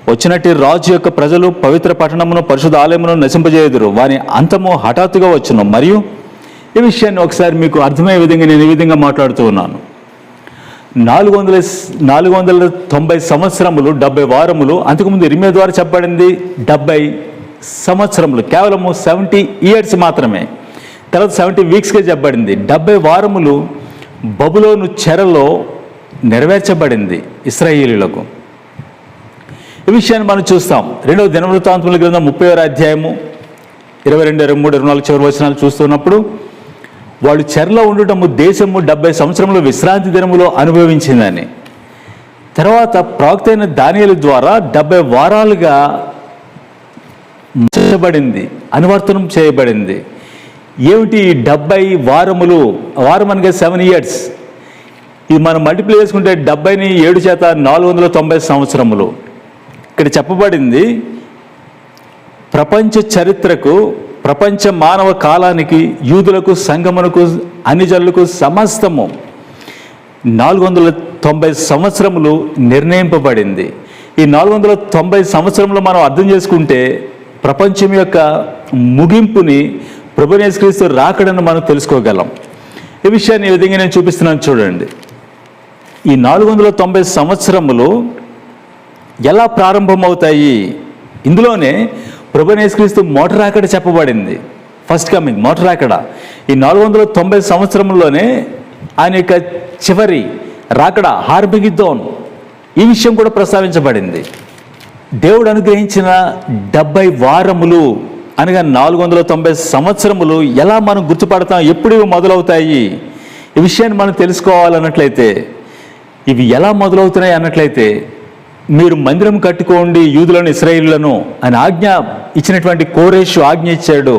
వచ్చినట్టు రాజు యొక్క ప్రజలు పవిత్ర పట్టణమును పరిశుద్ధ ఆలయమును నశింపజేయుదురు, వాని అంతము హఠాత్తుగా వచ్చును. మరియు ఈ విషయాన్ని ఒకసారి మీకు అర్థమయ్యే విధంగా నేను ఈ విధంగా మాట్లాడుతూ ఉన్నాను. 490 సంవత్సరములు 70 వారములు, అంతకుముందు ఇర్మియా ద్వారా చెప్పబడింది 70 సంవత్సరములు, కేవలము 70 ఇయర్స్ మాత్రమే. తర్వాత 70 వీక్స్గా చెప్పబడింది. 70 వారములు బబులోను చెరలో నెరవేర్చబడింది ఇశ్రాయేలీయులకు. ఈ విషయాన్ని మనం చూస్తాం. 2వ దినవృత్తాంతముల గ్రంథం 30వ అధ్యాయము 22, 23, 24 చివరి వచనాలు చూస్తున్నప్పుడు, వాళ్ళు చెరలో ఉండటము దేశము 70 సంవత్సరములు విశ్రాంతి దినములో అనుభవించిందని. తర్వాత ప్రవక్త అయిన దానియేలు ద్వారా 70 వారాలుగా మార్చబడింది, అనువర్తనం చేయబడింది. ఏమిటి 70 వారములు? వారం అనగా 7 ఇయర్స్. ఇది మనం మల్టిప్లై చేసుకుంటే 70ని 7 చేత 490 సంవత్సరములు. ఇక్కడ చెప్పబడింది, ప్రపంచ చరిత్రకు, ప్రపంచ మానవ కాలానికి, యూదులకు, సంఘమునకు, అన్ని జనులకు సమస్తము 490 సంవత్సరములు నిర్ణయింపబడింది. ఈ 490 సంవత్సరంలో మనం అర్థం చేసుకుంటే ప్రపంచం యొక్క ముగింపుని, ప్రభువైన యేసుక్రీస్తు రాకడను మనం తెలుసుకోగలం. ఈ విషయాన్ని ఈ విధంగా నేను చూపిస్తున్నాను. చూడండి, ఈ 490 సంవత్సరములు ఎలా ప్రారంభమవుతాయి ఇందులోనే ప్రభువైన యేసుక్రీస్తు మొదటి రాకడ చెప్పబడింది. ఫస్ట్ కమింగ్, మొదటి రాకడ. ఈ 490 సంవత్సరంలోనే ఆయన యొక్క చివరి రాకడ, హార్బిగిద్దోన్, ఈ విషయం కూడా ప్రస్తావించబడింది. దేవుడు అనుగ్రహించిన 70 వారములు అనగా 490 సంవత్సరములు ఎలా మనం గుర్తుపడతాం, ఎప్పుడు ఇవి మొదలవుతాయి, ఈ విషయాన్ని మనం తెలుసుకోవాలన్నట్లయితే, ఇవి ఎలా మొదలవుతున్నాయి అన్నట్లయితే, మీరు మందిరం కట్టుకోండి యూదులను ఇశ్రాయేలులను అని ఆజ్ఞ ఇచ్చినటువంటి కోరేషు ఆజ్ఞ ఇచ్చాడు.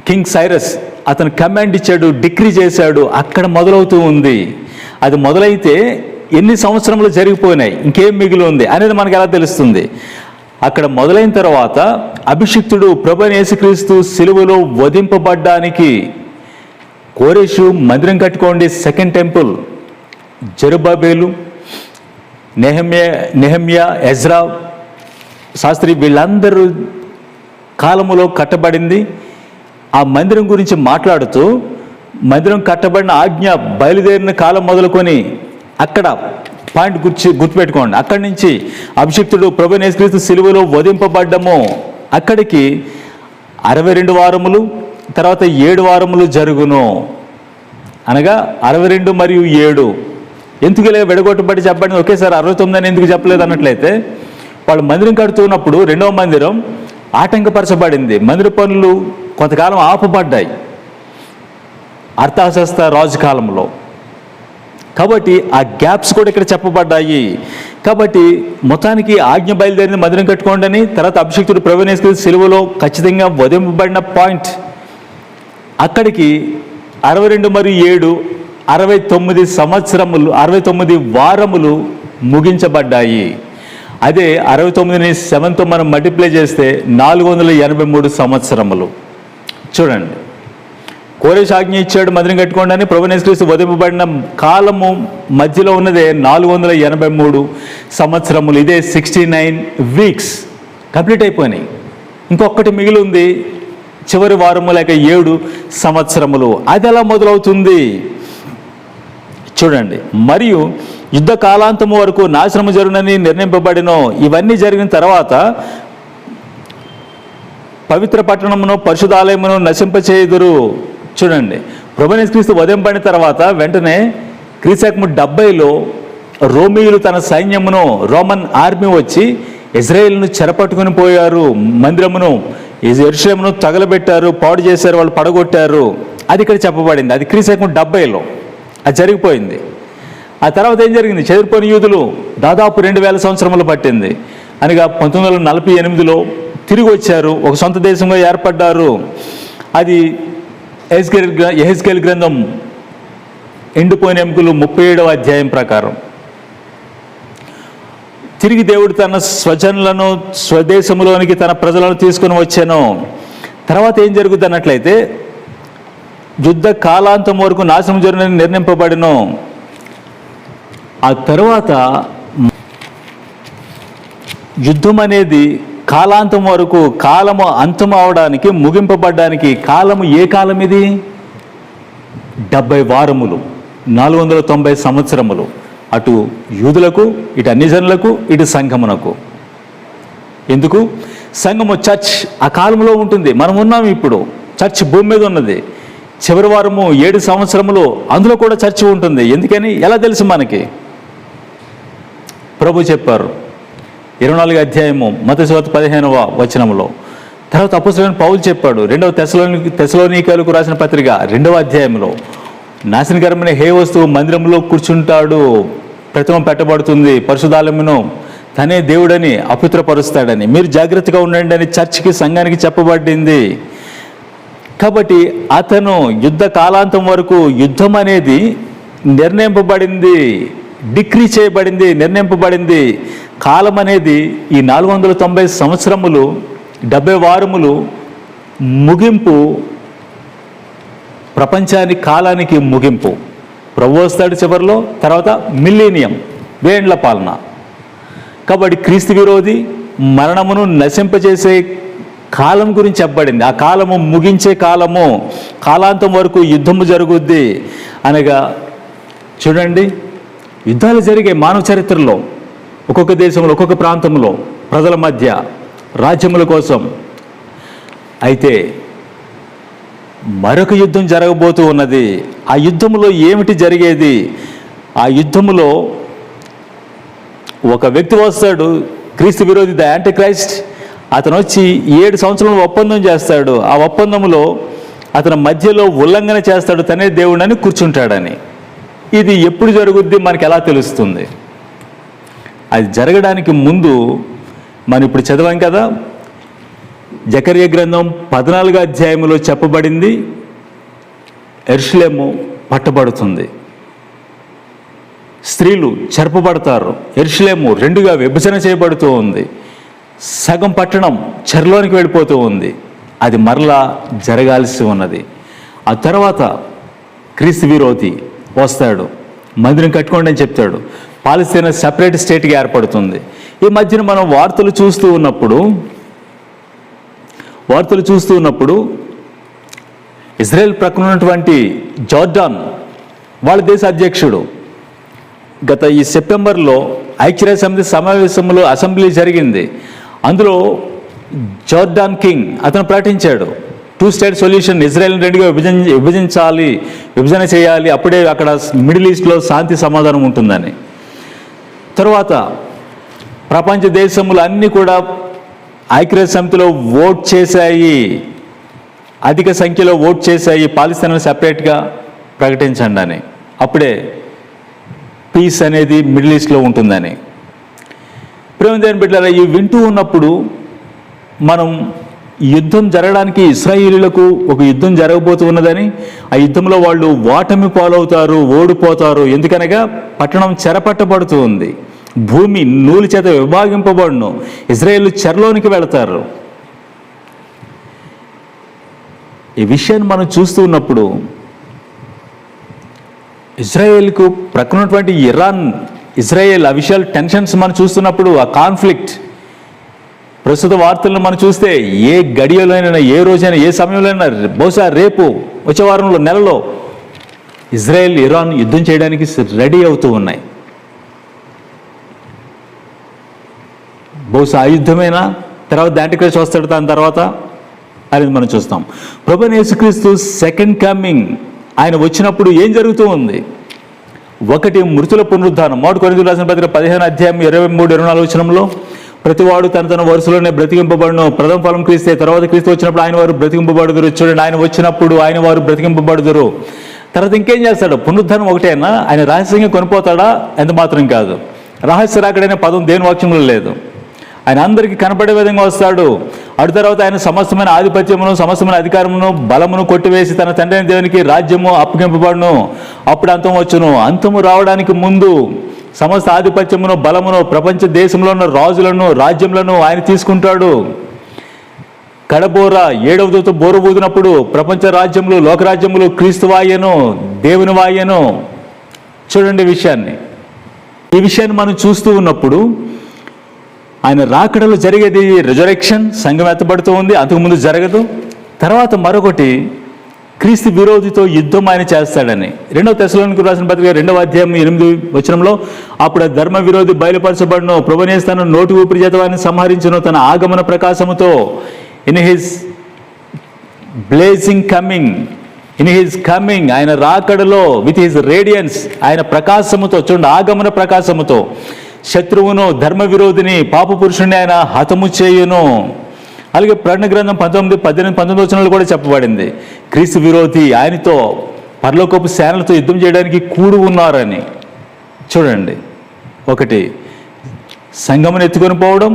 కింగ్ సైరస్ అతను కమాండ్ ఇచ్చాడు, డిక్రీ చేశాడు. అక్కడ మొదలవుతూ ఉంది. అది మొదలైతే ఎన్ని సంవత్సరములు జరిగిపోయినాయి, ఇంకేం మిగిలి ఉంది అనేది మనకు ఎలా తెలుస్తుంది? అక్కడ మొదలైన తర్వాత అభిషిక్తుడు ప్రభువైన యేసుక్రీస్తు సిలువలో వధింపబడ్డానికి కోరేషు మందిరం కట్టుకోండి, సెకండ్ టెంపుల్, జెరుబ్బాబెలు, నెహెమ్యా, ఎజ్రా శాస్త్రి వీళ్ళందరూ కాలములో కట్టబడింది. ఆ మందిరం గురించి మాట్లాడుతూ మందిరం కట్టబడిన ఆజ్ఞ బయలుదేరిన కాలం మొదలుకొని అక్కడ పాయింట్ గుర్తుపెట్టుకోండి. అక్కడి నుంచి అభిషిక్తుడు ప్రభువైన యేసుక్రీస్తు సిలువలో వధింపబడ్డము, అక్కడికి 62 వారములు, తర్వాత 7 వారములు జరుగును. అనగా 62 మరియు 7 ఎందుకు ఇలా విడగొట్టబడి చెప్పండి, ఒకేసారి 69 అని ఎందుకు చెప్పలేదు అన్నట్లయితే, వాళ్ళు మందిరం కడుతున్నప్పుడు రెండవ మందిరం ఆటంకపరచబడింది. మందిర పనులు కొంతకాలం ఆపబడ్డాయి అర్తహషస్త రాజు కాలంలో. కాబట్టి ఆ గ్యాప్స్ కూడా ఇక్కడ చెప్పబడ్డాయి. కాబట్టి మొత్తానికి ఆజ్ఞ బయలుదేరింది మందిరం కట్టుకోండి అని. తర్వాత అభిషిక్తుడు ప్రభువైన యేసుక్రీస్తు సిలువలో ఖచ్చితంగా వధింపబడిన పాయింట్, అక్కడికి 62 మరియు 7 69 సంవత్సరములు, 69 వారములు ముగించబడ్డాయి. అదే 69ని 7తో మనం మల్టిప్లై చేస్తే 483 సంవత్సరములు. చూడండి, కోరేషు ఆజ్ఞ ఇచ్చాడు మందిరం కట్టుకోండి అని, ప్రభువైన యేసుక్రీస్తు వధింపబడిన కాలము మధ్యలో ఉన్నదే 483 సంవత్సరములు. ఇదే 69 వీక్స్ కంప్లీట్ అయిపోయినాయి. ఇంకొకటి మిగిలి ఉంది, చివరి వారము లేక 7 సంవత్సరములు. అది ఎలా మొదలవుతుంది చూడండి. మరియు యుద్ధ కాలాంతము వరకు నాశనము జరుగునని నిర్ణయింపబడినో. ఇవన్నీ జరిగిన తర్వాత పవిత్ర పట్టణమును పరిశుద్ధాలయమును నశింపచేయుదురు. చూడండి, ప్రభువైన యేసుక్రీస్తు వధింపబడిన తర్వాత వెంటనే క్రీస్తు 70లో రోమీయులు తన సైన్యమును, రోమన్ ఆర్మీ వచ్చి ఇజ్రాయేలును చెరపట్టుకుని పోయారు. మందిరమును, యెరూషలేమును తగలబెట్టారు, పాడు చేశారు, వాళ్ళు పడగొట్టారు. అది ఇక్కడ చెప్పబడింది. అది క్రీస్తు 70లో అది జరిగిపోయింది. ఆ తర్వాత ఏం జరిగింది? చెదిరిపోయిన యూదులు దాదాపు 2000 సంవత్సరములు పట్టింది. అనగా 1948లో తిరిగి వచ్చారు, ఒక సొంత దేశంగా ఏర్పడ్డారు. అది యెహెజ్కేలు గ్రంథం ఎండిపోయిన ఎముకలు 37వ అధ్యాయం ప్రకారం తిరిగి దేవుడు తన స్వజనులను స్వదేశంలోనికి తన ప్రజలను తీసుకుని వచ్చాను. తర్వాత ఏం జరుగుతుంది అన్నట్లయితే, యుద్ధ కాలాంతం వరకు నాశనం జరుగునని నిర్ణయింపబడిను. ఆ తర్వాత యుద్ధం అనేది కాలాంతం వరకు, కాలము అంతం అవడానికి, ముగింపబడ్డానికి కాలము ఏ కాలం ఇది? 70 వారములు, 490 సంవత్సరములు. అటు యూదులకు, ఇటు అన్ని జనులకు, ఇటు సంఘమునకు. ఎందుకు? సంఘము చర్చ్ ఆ కాలంలో ఉంటుంది. మనం ఉన్నాము ఇప్పుడు, చర్చ్ భూమి మీద ఉన్నది. చివరి వారము 7 సంవత్సరములు, అందులో కూడా చర్చ్ ఉంటుంది. ఎందుకని? ఎలా తెలుసు మనకి? ప్రభు చెప్పారు 24వ అధ్యాయము మత్తయి సువార్త 15వ వచనములో. తర్వాత అపోస్తలుడైన పౌలు చెప్పాడు 2వ తెస్సలోనికీయులకు రాసిన పత్రిక 2వ అధ్యాయంలో, నాశనకరమైన హే వస్తువు మందిరంలో కూర్చుంటాడు, ప్రతిమ పెట్టబడుతుంది, పరిశుద్ధాలయమును తనే దేవుడని అపవిత్రపరుస్తాడని, మీరు జాగ్రత్తగా ఉండండి అని చర్చికి, సంఘానికి చెప్పబడింది. కాబట్టి అతను యుద్ధ కాలాంతం వరకు యుద్ధం అనేది నిర్ణయింపబడింది, డిక్రీ చేయబడింది, నిర్ణయింపబడింది. కాలం అనేది ఈ 490 సంవత్సరములు, 70 వారములు ముగింపు, ప్రపంచానికి, కాలానికి ముగింపు. ప్రభు వస్తాడు చివరిలో. తర్వాత మిలీనియం, వేండ్ల పాలన. కాబట్టి క్రీస్తు విరోధి మరణమును నశింపజేసే కాలం గురించి చెప్పబడింది. ఆ కాలము ముగించే కాలము, కాలాంతం వరకు యుద్ధము జరుగుద్ది అనగా. చూడండి, యుద్ధాలు జరిగే మానవ చరిత్రలో ఒక్కొక్క దేశంలో, ఒక్కొక్క ప్రాంతంలో ప్రజల మధ్య, రాజ్యముల కోసం. అయితే మరొక యుద్ధం జరగబోతూ ఉన్నది. ఆ యుద్ధంలో ఏమిటి జరిగేది? ఆ యుద్ధంలో ఒక వ్యక్తి వస్తాడు, క్రీస్తు విరోధి, ద యాంటీ క్రైస్ట్. అతను వచ్చి 7 సంవత్సరాలు ఒప్పందం చేస్తాడు. ఆ ఒప్పందంలో అతను మధ్యలో ఉల్లంఘన చేస్తాడు, తనే దేవుడని కూర్చుంటాడని. ఇది ఎప్పుడు జరుగుద్ది మనకి ఎలా తెలుస్తుంది? అది జరగడానికి ముందు మనం ఇప్పుడు చదివాం కదా, జకర్యా గ్రంథం 14వ అధ్యాయంలో చెప్పబడింది, యెరూషలేము పట్టబడుతుంది, స్త్రీలు చెరపబడతారు, యెరూషలేము 2గా విభజన చేయబడుతూ ఉంది, సగం పట్టణం చెరలోనికి వెళ్ళిపోతూ ఉంది. అది మరలా జరగాల్సి ఉన్నది. ఆ తర్వాత క్రీస్తు విరోధి వస్తాడు, మందిరం కట్టుకోండి అని చెప్తాడు, పాలస్తీనా సెపరేట్ స్టేట్గా ఏర్పడుతుంది. ఈ మధ్యన మనం వార్తలు చూస్తూ ఉన్నప్పుడు ఇజ్రాయెల్ ప్రక్కన ఉన్నటువంటి జార్డాన్ వాళ్ళ దేశ అధ్యక్షుడు గత ఈ సెప్టెంబర్లో ఐక్యరాజ్య సమితి సమావేశంలో అసెంబ్లీ జరిగింది. అందులో జార్డాన్ కింగ్ అతను ప్రకటించాడు, 2 స్టేట్ సొల్యూషన్, ఇజ్రాయెల్ని 2గా విభజన చేయాలి, అప్పుడే అక్కడ మిడిల్ ఈస్ట్లో శాంతి సమాధానం ఉంటుందని. తర్వాత ప్రపంచ దేశములు అన్నీ కూడా ఐక్యరాజ్య సమితిలో ఓట్ చేశాయి, అధిక సంఖ్యలో ఓట్ చేశాయి, పాలస్తీనాను సెపరేట్గా ప్రకటించండి అని. అప్పుడే పీస్ అనేది మిడిల్ ఈస్ట్లో ఉంటుందని. ప్రేమదేని బిడ్డలారా, ఇవి వింటూ ఉన్నప్పుడు మనం యుద్ధం జరగడానికి, ఇశ్రాయేలీయులకు ఒక యుద్ధం జరగబోతూ ఉన్నదని, ఆ యుద్ధంలో వాళ్ళు ఓటమి పాలవుతారు, ఓడిపోతారు. ఎందుకనగా పట్టణం చెరపట్టబడుతూ ఉంది, భూమి నూలు చేత విభాగింపబడును, ఇజ్రాయేలు చెరలోనికి వెళతారు. ఈ విషయాన్ని మనం చూస్తూ ఉన్నప్పుడు ఇజ్రాయేల్కు ప్రక్కనటువంటి ఇజ్రాయేల్ అఫీషియల్ టెన్షన్స్ మనం చూస్తున్నప్పుడు, ఆ కాన్ఫ్లిక్ట్ ప్రస్తుత వార్తలను మనం చూస్తే ఏ గడియలో అయినా, ఏ రోజైనా, ఏ సమయంలో అయినా, బహుశా రేపు, వచ్చే వారంలో, నెలలో ఇజ్రాయెల్ ఇరాన్ యుద్ధం చేయడానికి రెడీ అవుతూ ఉన్నాయి. బహుశా ఆ యుద్ధమైనా, తర్వాత యాంటిక్రైస్ట్ వస్తాడు దాని తర్వాత అనేది మనం చూస్తాం. ప్రభువైన యేసుక్రీస్తు సెకండ్ కమింగ్, ఆయన వచ్చినప్పుడు ఏం జరుగుతూ ఉంది? 1 మృతుల పునరుద్ధానం. 1 కొరింథీయులకు రాసిన పత్రిక 15వ అధ్యాయం 23-24 వచనంలో, ప్రతివాడు తన వరుసలోనే బ్రతికింపబడును, ప్రథమ ఫలం క్రీస్తే, తర్వాత క్రీస్తు వచ్చినప్పుడు ఆయన వారు బ్రతికింపబడుదురు. చూడండి, ఆయన వచ్చినప్పుడు ఆయన వారు బ్రతికింపబడుదురు. తర్వాత ఇంకేం చేస్తాడు? పునరుద్ధానం ఒకటేనా? ఆయన రహస్యంగా కొనిపోతాడా? ఎంత మాత్రం కాదు. రహస్య రాకడైన పదం దేని వాక్యంలో లేదు. ఆయన అందరికీ కనపడే విధంగా వస్తాడు. అటు తర్వాత ఆయన సమస్తమైన ఆధిపత్యమును, సమస్తమైన అధికారమును, బలమును కొట్టివేసి తన తండ్రి అయిన దేవునికి రాజ్యము అప్పగింపబడును. అప్పుడు అంతం వచ్చును. అంతము రావడానికి ముందు సమస్త ఆధిపత్యమును, బలమును, ప్రపంచ దేశంలో ఉన్న రాజులను, రాజ్యములను ఆయన తీసుకుంటాడు. కడబోర 7వ దూత బోర ఊదినప్పుడు ప్రపంచ రాజ్యములు, లోకరాజ్యములు క్రీస్తు వాయను, దేవుని వాయను. చూడండి విషయాన్ని. ఈ విషయాన్ని మనం చూస్తూ ఉన్నప్పుడు ఆయన రాకడలో జరిగేది రిజరెక్షన్, సంఘం ఎత్తబడుతూ ఉంది, అంతకుముందు జరగదు. తర్వాత మరొకటి, క్రీస్తు విరోధితో యుద్ధం ఆయన చేస్తాడని. 2వ తెస్సలోనికీయులకు రాసిన పత్రిక 2వ అధ్యాయం 8వ వచనంలో, అప్పుడు ధర్మ విరోధి బయలుపరచబడును, ప్రభువైన తన నోటి ఊపిరి చేత వారిని సంహరించును, తన ఆగమన ప్రకాశముతో, ఇన్ హిజ్ బ్లేజింగ్ కమింగ్, ఆయన రాకడలో, విత్ హిజ్ రేడియన్స్, ఆయన ప్రకాశముతో, చూడండి, ఆగమన ప్రకాశముతో శత్రువును, ధర్మ విరోధిని, పాప పురుషుని ఆయన హతము చేయును. అలాగే ప్రకటన గ్రంథం 19 వచనాలు కూడా చెప్పబడింది, క్రీస్తు విరోధి ఆయనతో పరలోకపు సేనలతో యుద్ధం చేయడానికి కూడి ఉన్నారని. చూడండి, ఒకటి సంఘమును ఎత్తుకొని పోవడం,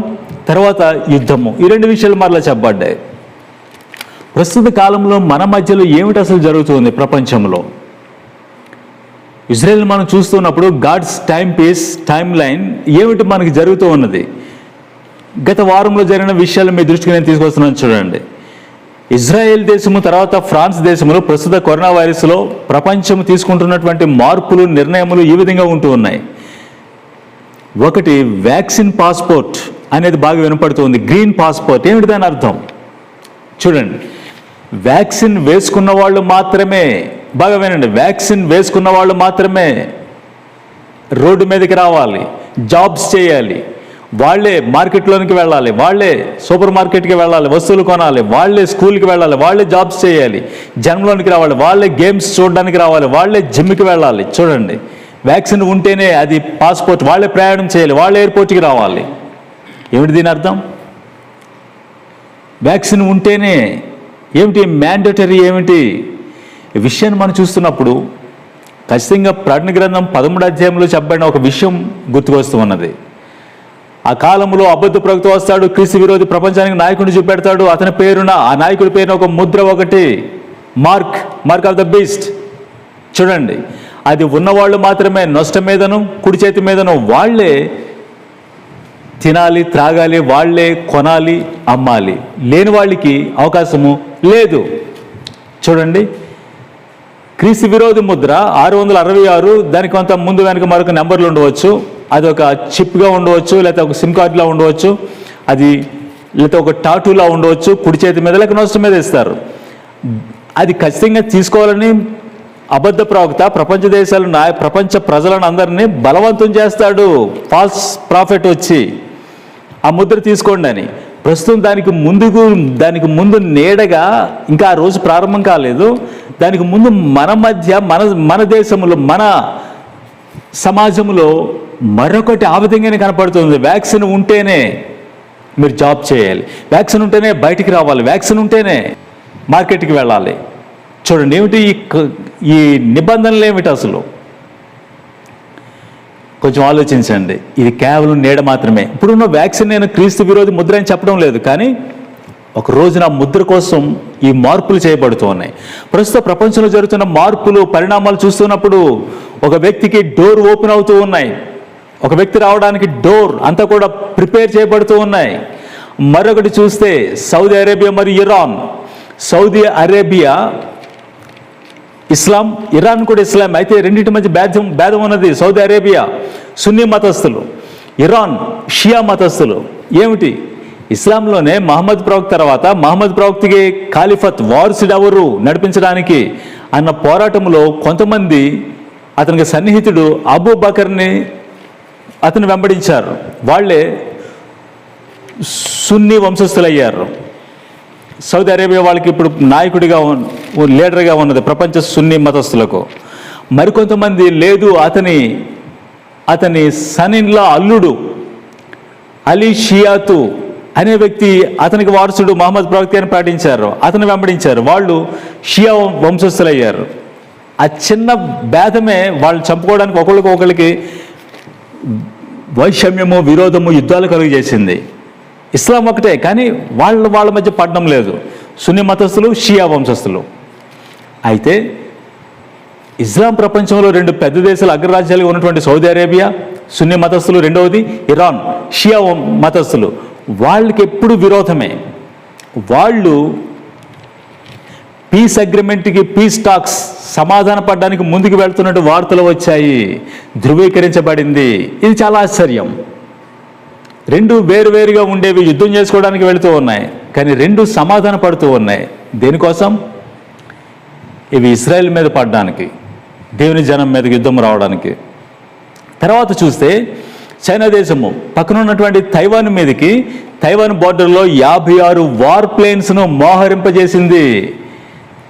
తర్వాత యుద్ధము. ఈ 2 విషయాలు మరలా చెప్పబడ్డాయి. ప్రస్తుత కాలంలో మన మధ్యలో ఏమిటి అసలు జరుగుతుంది ప్రపంచంలో? ఇజ్రాయెల్ మనం చూస్తున్నప్పుడు గాడ్స్ టైమ్ లైన్ ఏమిటి మనకి జరుగుతూ ఉన్నది? గత వారంలో జరిగిన విషయాలు మీ దృష్టికి నేను తీసుకొస్తున్నాను. చూడండి, ఇజ్రాయెల్ దేశము, తర్వాత ఫ్రాన్స్ దేశములో ప్రస్తుత కరోనా వైరస్లో ప్రపంచం తీసుకుంటున్నటువంటి మార్పులు, నిర్ణయములు ఈ విధంగా ఉంటూ ఉన్నాయి. ఒకటి, వ్యాక్సిన్ పాస్పోర్ట్ అనేది బాగా వినపడుతుంది. గ్రీన్ పాస్పోర్ట్ ఏమిటి దాని అర్థం? చూడండి, వ్యాక్సిన్ వేసుకున్న వాళ్ళు మాత్రమే, బాగా వినండి, వ్యాక్సిన్ వేసుకున్న వాళ్ళు మాత్రమే రోడ్డు మీదకి రావాలి, జాబ్స్ చేయాలి, వాళ్ళే మార్కెట్లోనికి వెళ్ళాలి, వాళ్ళే సూపర్ మార్కెట్కి వెళ్ళాలి, వస్తువులు కొనాలి, వాళ్ళే స్కూల్కి వెళ్ళాలి, వాళ్ళే జాబ్స్ చేయాలి, జనంలోనికి రావాలి, వాళ్ళే గేమ్స్ చూడడానికి రావాలి, వాళ్ళే జిమ్కి వెళ్ళాలి. చూడండి, వ్యాక్సిన్ ఉంటేనే అది పాస్పోర్ట్, వాళ్ళే ప్రయాణం చేయాలి, వాళ్ళే ఎయిర్పోర్ట్కి రావాలి. ఏమిటి దీని అర్థం? వ్యాక్సిన్ ఉంటేనే ఏమిటి మ్యాండేటరీ ఏమిటి? ఈ విషయాన్ని మనం చూస్తున్నప్పుడు ఖచ్చితంగా ప్రకటన గ్రంథం 13వ అధ్యాయంలో చెప్పబడిన ఒక విషయం గుర్తుకొస్తూ ఉన్నది. ఆ కాలంలో అబద్ధ ప్రవక్త వస్తాడు, క్రీస్తు విరోధి ప్రపంచానికి నాయకుడిని చూపెడతాడు. అతని పేరున, ఆ నాయకుడి పేరున ఒక ముద్ర, ఒకటి మార్క్ ఆఫ్ ద బీస్ట్. చూడండి, అది ఉన్నవాళ్ళు మాత్రమే నష్టం మీదను కుడి చేతి మీదను వాళ్ళే తినాలి, త్రాగాలి, వాళ్ళే కొనాలి, అమ్మాలి. లేని వాళ్ళకి అవకాశము లేదు. చూడండి, క్రీస్తు విరోధి ముద్ర 666. దానికి కొంత ముందు వెనక మరొక నెంబర్లు ఉండవచ్చు. అది ఒక చిప్గా ఉండవచ్చు, లేకపోతే ఒక సిమ్ కార్డులా ఉండవచ్చు, అది లేకపోతే ఒక టాటూలా ఉండవచ్చు. కుడి చేతి మీద లేక నష్టం మీద ఇస్తారు. అది ఖచ్చితంగా తీసుకోవాలని అబద్ధ ప్రవక్త ప్రపంచ దేశాలను, ప్రపంచ ప్రజలను అందరినీ బలవంతం చేస్తాడు. ఫాల్స్ ప్రాఫిట్ వచ్చి ఆ ముద్ర తీసుకోండి అని. ప్రస్తుతం దానికి ముందు నీడగా ఇంకా ఆ రోజు ప్రారంభం కాలేదు. దానికి ముందు మన మధ్య, మన దేశంలో, మన సమాజంలో మరొకటి ఆ విధంగానే కనపడుతుంది. వ్యాక్సిన్ ఉంటేనే మీరు జాబ్ చేయాలి, వ్యాక్సిన్ ఉంటేనే బయటికి రావాలి, వ్యాక్సిన్ ఉంటేనే మార్కెట్కి వెళ్ళాలి. చూడండి, ఏమిటి ఈ నిబంధనలు ఏమిటి అసలు? కొంచెం ఆలోచించండి. ఇది కేవలం నీడ మాత్రమే. ఇప్పుడున్న వ్యాక్సిన్ నేను క్రీస్తు విరోధి ముద్ర అని చెప్పడం లేదు, కానీ ఒక రోజున ముద్ర కోసం ఈ మార్పులు చేయబడుతూ ఉన్నాయి. ప్రస్తుత ప్రపంచంలో జరుగుతున్న మార్పులు, పరిణామాలు చూస్తున్నప్పుడు ఒక వ్యక్తికి డోర్ ఓపెన్ అవుతూ ఉన్నాయి. ఒక వ్యక్తి రావడానికి డోర్ అంతా కూడా ప్రిపేర్ చేయబడుతూ ఉన్నాయి. మరొకటి చూస్తే సౌదీ అరేబియా మరియు ఇరాన్. సౌదీ అరేబియా ఇస్లాం, ఇరాన్ కూడా ఇస్లాం. అయితే రెండింటి మధ్య భేదం ఉన్నది. సౌదీ అరేబియా సున్నీ మతస్థులు, ఇరాన్ షియా మతస్థులు. ఏమిటి? ఇస్లాంలోనే మహమ్మద్ ప్రవక్త తర్వాత మహమ్మద్ ప్రవక్తకి ఖాలిఫత్, వారసుడు ఎవరు నడిపించడానికి అన్న పోరాటంలో కొంతమంది అతనికి సన్నిహితుడు అబూ బకర్ని అతను వెంబడించారు. వాళ్ళే సున్నీ వంశస్థులయ్యారు. సౌదీ అరేబియా వాళ్ళకి ఇప్పుడు నాయకుడిగా, లీడర్గా ఉన్నది ప్రపంచ సున్నీ మతస్థులకు. మరికొంతమంది లేదు, అతని సన్నిన్లా అల్లుడు అలీ షియాతు అనే వ్యక్తి అతనికి వారసుడు మహమ్మద్ ప్రవక్త అని ప్రకటించారు. అతను వెంబడించారు. వాళ్ళు షియా వంశస్థులయ్యారు. ఆ చిన్న భేదమే వాళ్ళు చంపుకోవడానికి ఒకళ్ళకి వైషమ్యము, విరోధము, యుద్ధాలు కలుగజేసింది. ఇస్లాం ఒకటే, కానీ వాళ్ళ మధ్య పడడం లేదు. సున్నీ మతస్థులు, షియా వంశస్థులు. అయితే ఇస్లాం ప్రపంచంలో రెండు పెద్ద దేశాలు, అగ్రరాజ్యాలుగా ఉన్నటువంటి సౌదీ అరేబియా సున్నీ మతస్థులు, రెండవది ఇరాన్ షియా మతస్థులు. వాళ్ళకి ఎప్పుడు విరోధమే. వాళ్ళు పీస్ అగ్రిమెంట్కి, పీస్ టాక్స్ సమాధాన పడడానికి ముందుకు వెళ్తున్నట్టు వార్తలు వచ్చాయి. ధృవీకరించబడింది. ఇది చాలా ఆశ్చర్యం. రెండు వేరువేరుగా ఉండేవి యుద్ధం చేసుకోవడానికి వెళుతూ ఉన్నాయి, కానీ రెండు సమాధాన పడుతూ ఉన్నాయి. దేనికోసం? ఇవి ఇజ్రాయెల్ మీద పడడానికి, దేవుని జనం మీదకి యుద్ధం రావడానికి. తర్వాత చూస్తే చైనా దేశము పక్కన ఉన్నటువంటి తైవాన్ మీదకి, తైవాన్ బోర్డర్లో 56 వార్ ప్లేన్స్ను మోహరింపజేసింది.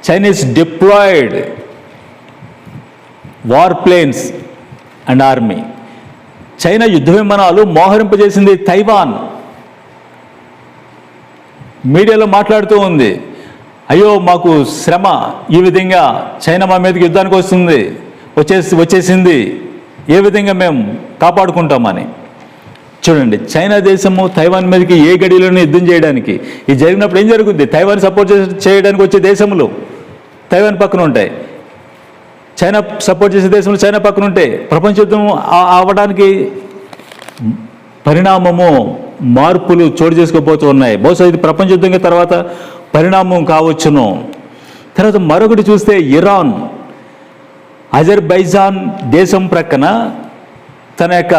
Chinese deployed war planes and army. China యుద్ధ విమానాలు మోహరింపజేసింది తైవాన్. మీడియాలో మాట్లాడుతూ ఉంది, అయ్యో మాకు శ్రమ, ఈ విధంగా చైనా మా మీదకి యుద్ధానికి వచ్చేసింది, ఏ విధంగా మేము కాపాడుకుంటామని. చూడండి, చైనా దేశము తైవాన్ మీదకి ఏ గడిలోనూ యుద్ధం చేయడానికి, ఇది జరిగినప్పుడు ఏం జరుగుతుంది? తైవాన్ సపోర్ట్ చేయడానికి వచ్చే దేశములు తైవాన్ పక్కన ఉంటాయి, చైనా సపోర్ట్ చేసే దేశంలో చైనా పక్కన ఉంటే ప్రపంచ యుద్ధం అవ్వడానికి పరిణామము, మార్పులు చోటు చేసుకోబోతూ ఉన్నాయి. బహుశా ఇది ప్రపంచ యుద్ధంగా తర్వాత పరిణామం కావచ్చును. తర్వాత మరొకటి చూస్తే ఇరాన్ అజర్బైజాన్ దేశం ప్రక్కన తన యొక్క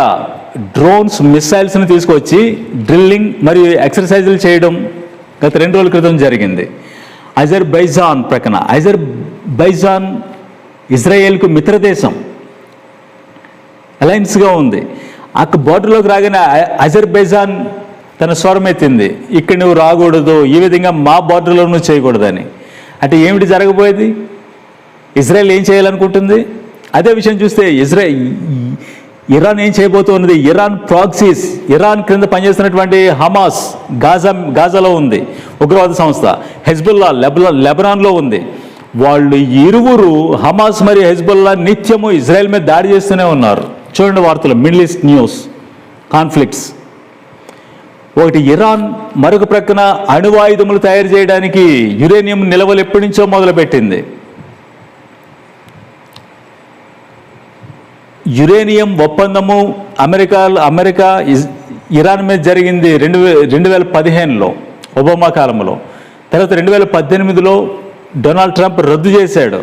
డ్రోన్స్, మిసైల్స్ని తీసుకొచ్చి డ్రిల్లింగ్ మరియు ఎక్సర్సైజులు చేయడం గత 2 రోజుల క్రితం జరిగింది. అజర్బైజాన్ ప్రక్కన, అజర్బైజాన్ ఇజ్రాయేల్కు మిత్రదేశం, అలయన్స్గా ఉంది. బోర్డర్లోకి రాగానే అజర్బైజాన్ తన స్వరం ఎత్తింది, ఇక్కడ నువ్వు రాకూడదు, ఈ విధంగా మా బోర్డర్లో నువ్వు చేయకూడదని. అంటే ఏమిటి జరగబోయేది? ఇజ్రాయెల్ ఏం చేయాలనుకుంటుంది? అదే విషయం చూస్తే ఇరాన్ ఏం చేయబోతున్నది? ఇరాన్ ప్రాక్సీస్, ఇరాన్ క్రింద పనిచేస్తున్నటువంటి హమాస్ గాజాలో ఉంది ఉగ్రవాద సంస్థ, హెజ్బుల్లా లెబనాన్లో ఉంది. వాళ్ళు ఇరువురు, హమాస్ మరియు హెజ్బుల్లా, నిత్యము ఇజ్రాయెల్ మీద దాడి చేస్తూనే ఉన్నారు. చూడండి వార్తలు, మిడిల్ ఈస్ట్ న్యూస్ కాన్ఫ్లిక్ట్స్. ఒకటి ఇరాన్, మరొక ప్రక్కన అణువాయుధములు తయారు చేయడానికి యురేనియం నిల్వలు ఎప్పటి నుంచో మొదలుపెట్టింది. యురేనియం ఒప్పందము అమెరికా ఇరాన్ మీద జరిగింది 2015లో ఒబామా కాలంలో. తర్వాత 2018లో డొనాల్డ్ ట్రంప్ రద్దు చేశాడు.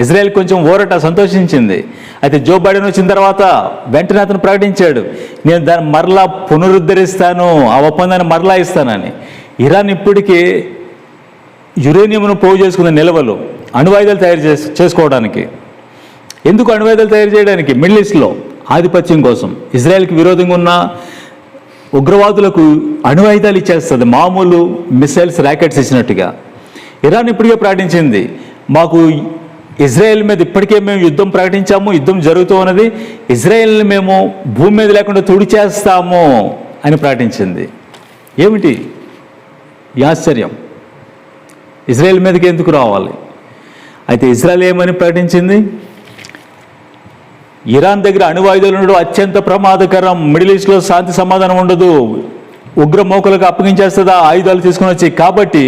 ఇజ్రాయెల్ కొంచెం ఊరట, సంతోషించింది. అయితే జో బైడెన్ వచ్చిన తర్వాత వెంటనే అతను ప్రకటించాడు, నేను దాన్ని మరలా పునరుద్ధరిస్తాను, ఆ ఒప్పందాన్ని మరలా ఇస్తానని. ఇరాన్ ఇప్పటికీ యురేనియంను పోగు చేసుకున్న నిల్వలు, అణువాయుధాలు తయారు చేసుకోవడానికి. ఎందుకు అణువాయుధాలు తయారు చేయడానికి? మిడిల్ ఈస్ట్లో ఆధిపత్యం కోసం, ఇజ్రాయెల్కి విరోధంగా ఉన్న ఉగ్రవాదులకు అణువాయుధాలు ఇచ్చేస్తుంది, మామూలు మిసైల్స్, ర్యాకెట్స్ ఇచ్చినట్టుగా. ఇరాన్ ఇప్పటికే ప్రకటించింది, మాకు ఇజ్రాయెల్ మీద ఇప్పటికే మేము యుద్ధం ప్రకటించాము, యుద్ధం జరుగుతూ ఉన్నది, ఇజ్రాయెల్ని మేము భూమి మీద లేకుండా తుడిచేస్తాము అని ప్రకటించింది. ఏమిటి ఈ ఆశ్చర్యం? ఇజ్రాయెల్ మీదకి ఎందుకు రావాలి? అయితే ఇజ్రాయెల్ ఏమని ప్రకటించింది? ఇరాన్ దగ్గర అణువాయుధాలు ఉండడం అత్యంత ప్రమాదకరం, మిడిల్ ఈస్ట్లో శాంతి సమాధానం ఉండదు, ఉగ్రమోకలకు అప్పగించేస్తుందా ఆయుధాలు తీసుకుని వచ్చి. కాబట్టి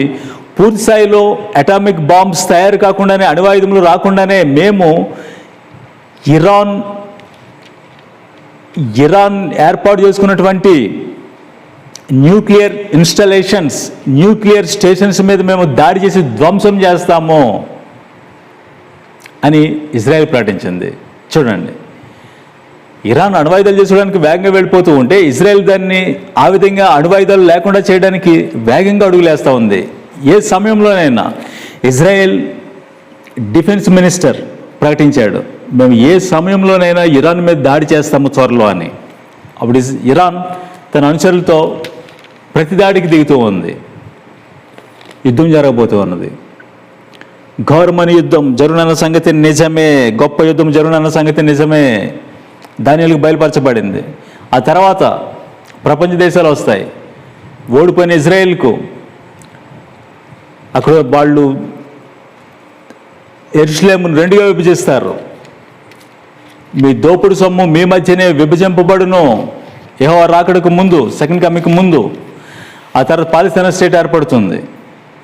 పూర్తి స్థాయిలో అటామిక్ బాంబ్స్ తయారు కాకుండానే, అణువాయుధములు రాకుండానే మేము ఇరాన్ ఏర్పాటు చేసుకున్నటువంటి న్యూక్లియర్ ఇన్స్టాలేషన్స్, న్యూక్లియర్ స్టేషన్స్ మీద మేము దాడి చేసి ధ్వంసం చేస్తాము అని ఇజ్రాయెల్ ప్రకటించింది. చూడండి, ఇరాన్ అణువాయుధాలు చేసుకోవడానికి వేగంగా వెళ్ళిపోతూ ఉంటే ఇజ్రాయెల్ దాన్ని ఆ విధంగా అణువాయుధాలు లేకుండా చేయడానికి వేగంగా అడుగులేస్తూ ఉంది. ఏ సమయంలోనైనా ఇజ్రాయెల్ డిఫెన్స్ మినిస్టర్ ప్రకటించాడు, మేము ఏ సమయంలోనైనా ఇరాన్ మీద దాడి చేస్తాము త్వరలో అని. అప్పుడు ఇరాన్ తన అనుచరులతో ప్రతి దాడికి దిగుతూ ఉంది. యుద్ధం జరగబోతూ ఉన్నది. ఘోరమైన యుద్ధం జరుగునన్న సంగతి నిజమే, గొప్ప యుద్ధం జరుగునన్న సంగతి నిజమే, దానియాలకు బయలుపరచబడింది. ఆ తర్వాత ప్రపంచ దేశాలు వస్తాయి. ఓడిపోయిన ఇజ్రాయెల్కు అక్కడ వాళ్ళు యెరూషలేమును రెండుగా విభజిస్తారు. మీ దోపుడు సొమ్ము మీ మధ్యనే విభజింపబడును, యెహోవా రాకడకు ముందు, సెకండ్ కమింగ్కి ముందు. ఆ తర్వాత పాలస్తీనా స్టేట్ ఏర్పడుతుంది.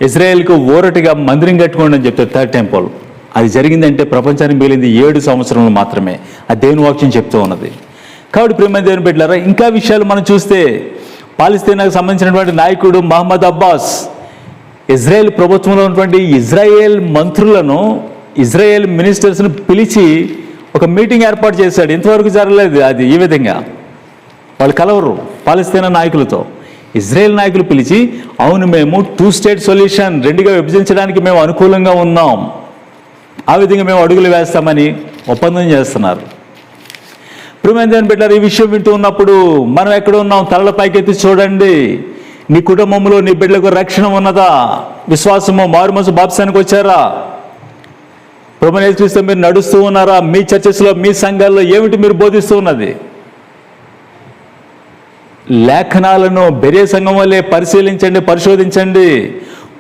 ఇజ్రాయెల్కు ఊరటిగా మందిరం కట్టుకోండి అని చెప్తారు, థర్డ్ టెంపుల్. అది జరిగిందంటే ప్రపంచానికి మిగిలింది 7 సంవత్సరములు మాత్రమే. ఆ దేవుని వాక్యం చెప్తూ ఉన్నది. కాబట్టి ప్రియమైన దేవుని బిడ్డలారా, ఇంకా విషయాలు మనం చూస్తే పాలస్తీనాకు సంబంధించినటువంటి నాయకుడు మహమ్మద్ అబ్బాస్ ఇజ్రాయెల్ ప్రభుత్వంలో ఉన్నటువంటి ఇజ్రాయెల్ మంత్రులను, ఇజ్రాయెల్ మినిస్టర్స్ను పిలిచి ఒక మీటింగ్ ఏర్పాటు చేశాడు. ఇంతవరకు జరగలేదు అది ఈ విధంగా. వాళ్ళు కలవరు పాలస్తీనా నాయకులతో. ఇజ్రాయెల్ నాయకులు పిలిచి, అవును మేము 2 స్టేట్ సొల్యూషన్, రెండుగా విభజించడానికి మేము అనుకూలంగా ఉన్నాం, ఆ విధంగా మేము అడుగులు వేస్తామని ఒప్పందం చేస్తున్నారు. ప్రియమైన దేవుని బిడ్డలారా, ఈ విషయం వింటూ ఉన్నప్పుడు మనం ఎక్కడ ఉన్నాం? తలల పైకెత్తి చూడండి. నీ కుటుంబంలో నీ బిడ్డలకు రక్షణ ఉన్నదా? విశ్వాసము, మారుమనసు, బాప్తిసానికి వచ్చారా? ప్రభువుని యేసుక్రీస్తు మీరు నడుస్తూ ఉన్నారా? మీ చర్చెస్లో, మీ సంఘాల్లో ఏమిటి మీరు బోధిస్తూ ఉన్నది? లేఖనాలను బెరే సంఘం వల్లే పరిశీలించండి, పరిశోధించండి.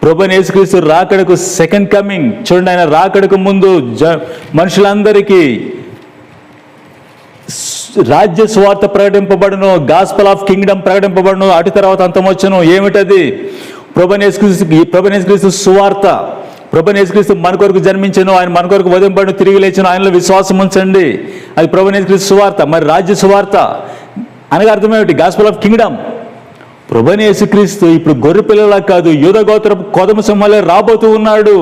ప్రభువుని యేసుక్రీస్తు రాకడకు, సెకండ్ కమింగ్ చూడండి, ఆయన రాకడకు ముందు మనుషులందరికీ రాజ్య సువార్త ప్రకటింపబడును, గాస్పల్ ఆఫ్ కింగ్డమ్ ప్రకటింపబడును, అటు తర్వాత అంతమొచ్చును. ఏమిటది? ప్రభువుని యేసుక్రీస్తు సువార్త. ప్రభువుని యేసుక్రీస్తు మన కొరకు జన్మించను, ఆయన మన కొరకు వధింపబడును, తిరిగి లేచను, ఆయనలో విశ్వాసం ఉంచండి. అది ప్రభువుని యేసుక్రీస్తు సువార్త. మరి రాజ్య సువార్త అనగా అర్థం ఏమిటి? Gospel of Kingdom. ప్రభువుని యేసుక్రీస్తు ఇప్పుడు గొర్రె పిల్లలా కాదు, యూదా గోత్రపు కొదమ సింహాలే రాబోతూ ఉన్నాడు.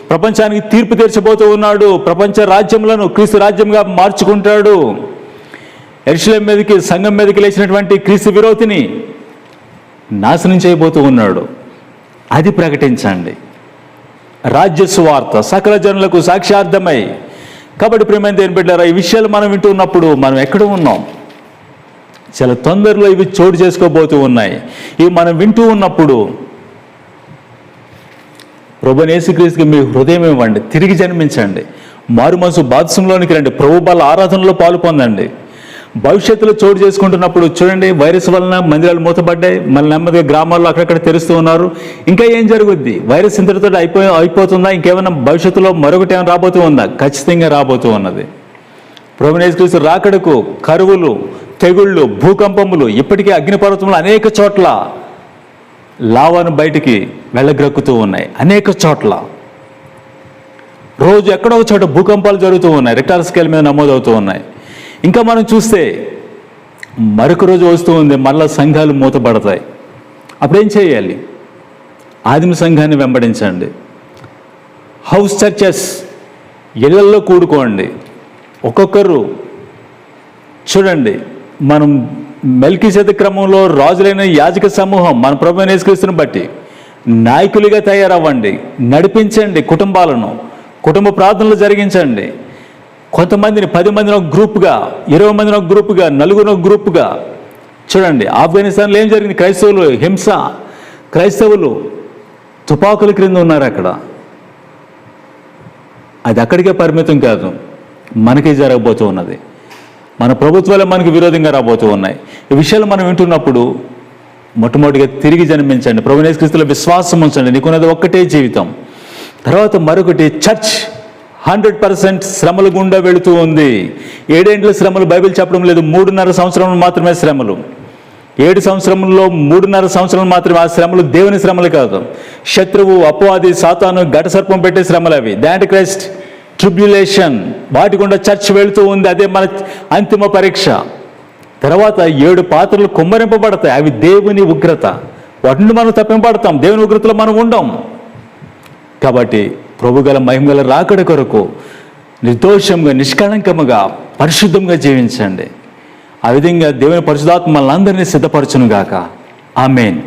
ప్రపంచానికి తీర్పు తీర్చబోతూ ఉన్నాడు. ప్రపంచ రాజ్యములను క్రీస్తు రాజ్యంగా మార్చుకుంటాడు. యెరూషలేము మీదకి, సంఘం మీదకి లేచినటువంటి క్రీస్తు విరోధిని నాశనం చేయబోతూ ఉన్నాడు. అది ప్రకటించండి. రాజ్య సువార్త సకల జనులకు సాక్ష్యార్థమై. కాబట్టి ప్రియమైన దేవుని బిడ్డలారా, ఈ విషయాలు మనం వింటూ ఉన్నప్పుడు మనం ఎక్కడ ఉన్నాం? చాలా తొందరలో ఇవి చోటు చేసుకోబోతూ ఉన్నాయి. ఇవి మనం వింటూ ఉన్నప్పుడు ప్రభువైన యేసుక్రీస్తుకి మీ హృదయం ఇవ్వండి, తిరిగి జన్మించండి, మారు మనసు బాప్తిసంలోనికి రండి, ప్రభు బల ఆరాధనలో పాలు పొందండి. భవిష్యత్తులో చోటు చేసుకుంటున్నప్పుడు చూడండి, వైరస్ వలన మందిరాలు మూతపడ్డాయి, మళ్ళీ నెమ్మదిగా గ్రామాల్లో అక్కడక్కడ తెరుస్తూ ఉన్నారు. ఇంకా ఏం జరుగుద్ది? వైరస్ ఇంతటితో అయిపోతుందా? ఇంకేమైనా భవిష్యత్తులో మరొకటి ఏమైనా రాబోతూ ఉందా? ఖచ్చితంగా రాబోతూ ఉన్నది. ప్రభువైన యేసుక్రీస్తు రాకడకు కరువులు, తెగుళ్ళు, భూకంపములు, ఇప్పటికీ అగ్నిపర్వతంలో అనేక చోట్ల లావాను బయటికి వెళ్ళగ్రక్కుతూ ఉన్నాయి. అనేక చోట్ల రోజు ఎక్కడో ఒక చోట భూకంపాలు జరుగుతూ ఉన్నాయి, రిక్టర్ స్కేల్ మీద నమోదవుతూ ఉన్నాయి. ఇంకా మనం చూస్తే మరొక రోజు వస్తూ ఉంది, మళ్ళా సంఘాలు మూతపడతాయి. అప్పుడేం చేయాలి? ఆదిమ సంఘాన్ని వెంబడించండి. హౌస్ చర్చెస్, ఇళ్లల్లో కూడుకోండి. ఒక్కొక్కరు చూడండి, మనం మెల్కీసెదెకు క్రమంలో రాజులైన యాజక సమూహం మన ప్రభువైన యేసుక్రీస్తుని బట్టి నాయకులుగా తయారవ్వండి, నడిపించండి కుటుంబాలను, కుటుంబ ప్రార్థనలు జరిగించండి. కొంతమందిని 10 మందిని ఒక గ్రూప్గా, 20 మందిని ఒక గ్రూప్గా, 4 ఒక గ్రూప్గా. చూడండి ఆఫ్ఘనిస్తాన్లో ఏం జరిగింది? క్రైస్తవులు హింస, క్రైస్తవులు తుపాకుల క్రింద ఉన్నారు అక్కడ. అది అక్కడికే పరిమితం కాదు, మనకే జరగబోతూ ఉన్నది. మన ప్రభుత్వాలే మనకు విరోధంగా రాబోతూ ఉన్నాయి. ఈ విషయాలు మనం వింటున్నప్పుడు మొట్టమొదటిగా తిరిగి జన్మించండి, ప్రభువైన యేసుక్రీస్తులో విశ్వాసం ఉంచండి. నీకున్నది ఒక్కటే జీవితం. తర్వాత మరొకటి, చర్చ్ 100% శ్రమల గుండా వెళుతూ ఉంది. 7 ఏండ్ల శ్రమలు బైబిల్ చెప్పడం లేదు, 3.5 సంవత్సరములు మాత్రమే శ్రమలు. 7 సంవత్సరంలో 3.5 సంవత్సరాలు మాత్రమే. ఆ శ్రమలు దేవుని శ్రమలు కాదు, శత్రువు, అపవాది, సాతాను, ఘట సర్పం పెట్టే శ్రమలు అవి. ద యాంటిక్రైస్ట్ ట్రిబ్యులేషన్, వాటి గుండా చర్చ్ వెళుతూ ఉంది. అదే మన అంతిమ పరీక్ష. తర్వాత 7 పాత్రలు కుమ్మరింపబడతాయి, అవి దేవుని ఉగ్రత. వాటి నుండి మనం తప్పింపబడతాం, దేవుని ఉగ్రతలో మనం ఉండం. కాబట్టి ప్రభుగల మహిమగల రాకడ కొరకు నిర్దోషంగా, నిష్కళంకముగా, పరిశుద్ధంగా జీవించండి. ఆ విధంగా దేవుని పరిశుద్ధాత్మ మనందరినీ సిద్ధపరచునుగాక. ఆమేన్.